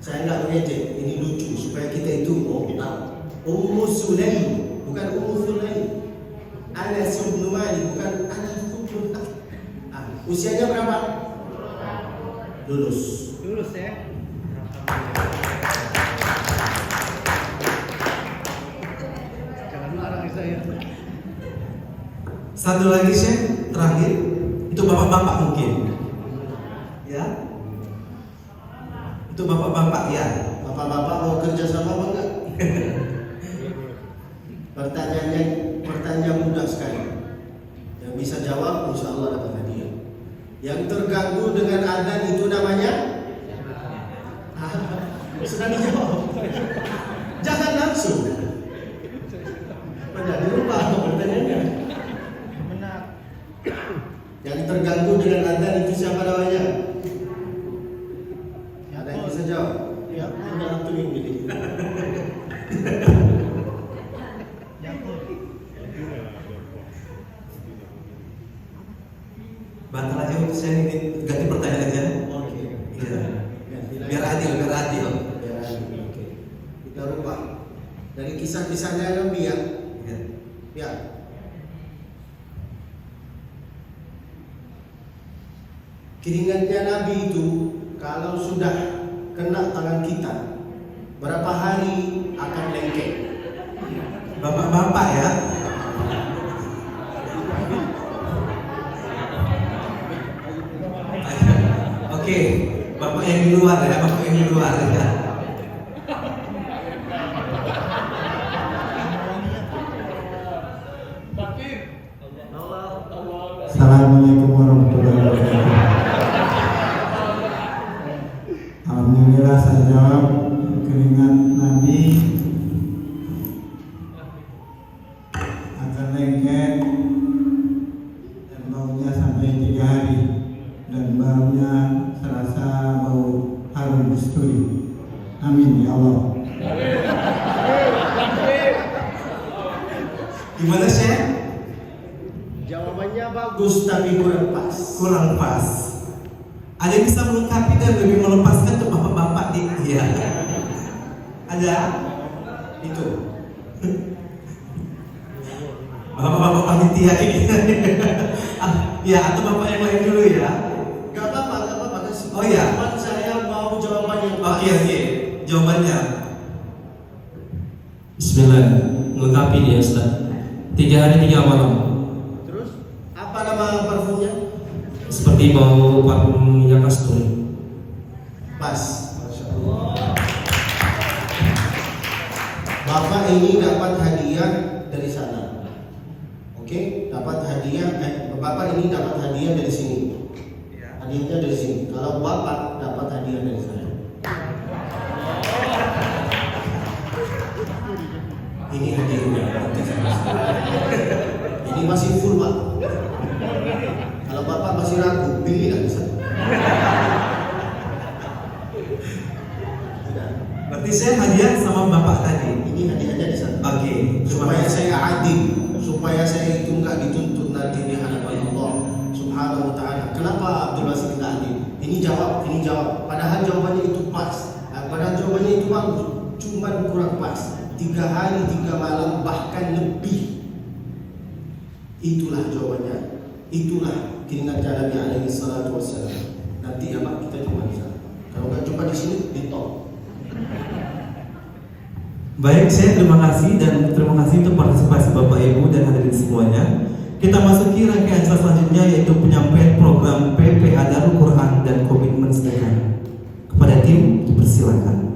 Saya enggak mengejek, ini lucu supaya kita itu tahu. Ummu Sulaim, bukan Ummu Sulaim. Anas bin Malik, bukan Anas bin Malik. Usianya berapa? Lulus
ya. Jangan marah saya.
Satu lagi Syekh, terakhir. Itu bapak-bapak mungkin. Ya. Itu bapak-bapak ya.
Bapak-bapak mau kerja sama apa enggak? Pertanyaan mudah sekali. Yang bisa jawab insya Allah dapat hadiah. Yang terganggu dengan adzan itu namanya? Sudah dijawab. Jangan langsung. Pada dirubah pertanyaannya. Yang terganggu dengan adzan itu siapa namanya? Ada yang bisa jawab? Ya, tinggal antum yang pilih.
Bantu aja untuk saya ini ganti pertanyaan aja.
Oke.
Iya. Biar adil.
Oke. Kita rubah dari kisah-kisahnya Nabi ya.
Iya.
Ya. Keringatnya Nabi itu kalau sudah kena tangan kita, berapa hari akan lengket?
Bapak-bapak ya. Oke, bapak yang di luar ya, bapak yang di luar ya.
Assalamualaikum warahmatullahi wabarakatuh. Alhamdulillah saya jawab. Keringat Nabi akan lengket dan baunya sampai 3 hari, dan baunya serasa bau harum kasturi. Amin ya Allah.
Gimana Syekh?
Jawabannya bagus tapi kurang pas.
Kurang pas. Ada yang bisa melengkapi dan lebih melepaskan ke bapak-bapak di iya. Ada?
Itu.
Bapak-bapak panitia ini. Ya, atau bapak yang lain dulu ya.
Gak apa-apa kasih.
Oh ya.
Cuman saya mau jawaban yang pas.
Oke. Jawabannya.
Bismillah, melengkapi dia Ustaz.
3 hari 3 malam.
Terus apa nama parfumnya?
Seperti bau parfum yang kasturi.
Pas. Masya Allah. Bapak ini dapat hadiah dari sana. Oke, dapat hadiah. Bapak ini dapat hadiah dari sini. Hadiahnya dari sini. Kalau Bapak dapat hadiah dari saya. Ini hadiahnya. Ini masih full, Pak. Kalau Bapak masih ragu, pilih lah bisa.
Berarti saya hadiah sama Bapak tadi.
Ini hadiahnya di sana.
Oke,
Supaya saya adil, supaya saya itu nggak dituntut nanti di hadapan Allah Subhanahu Wa Taala. Kenapa Abdul Basit nggak adil? Ini jawab. Padahal jawabannya itu pas. Padahal jawabannya itu bagus, cuman kurang pas. 3 hari 3 malam bahkan lebih. Itulah jawabannya. Itulah keringat Nabi alaihi salatu wassalam. Nanti ya Pak, kita coba di sana. Kalau nggak coba di sini, ditol.
Baik, saya terima kasih dan terima kasih untuk partisipasi Bapak Ibu dan hadirin semuanya. Kita masuki rangkaian selanjutnya yaitu penyampaian program PPA Darul Quran dan komitmen sedekah. Kepada tim dipersilakan.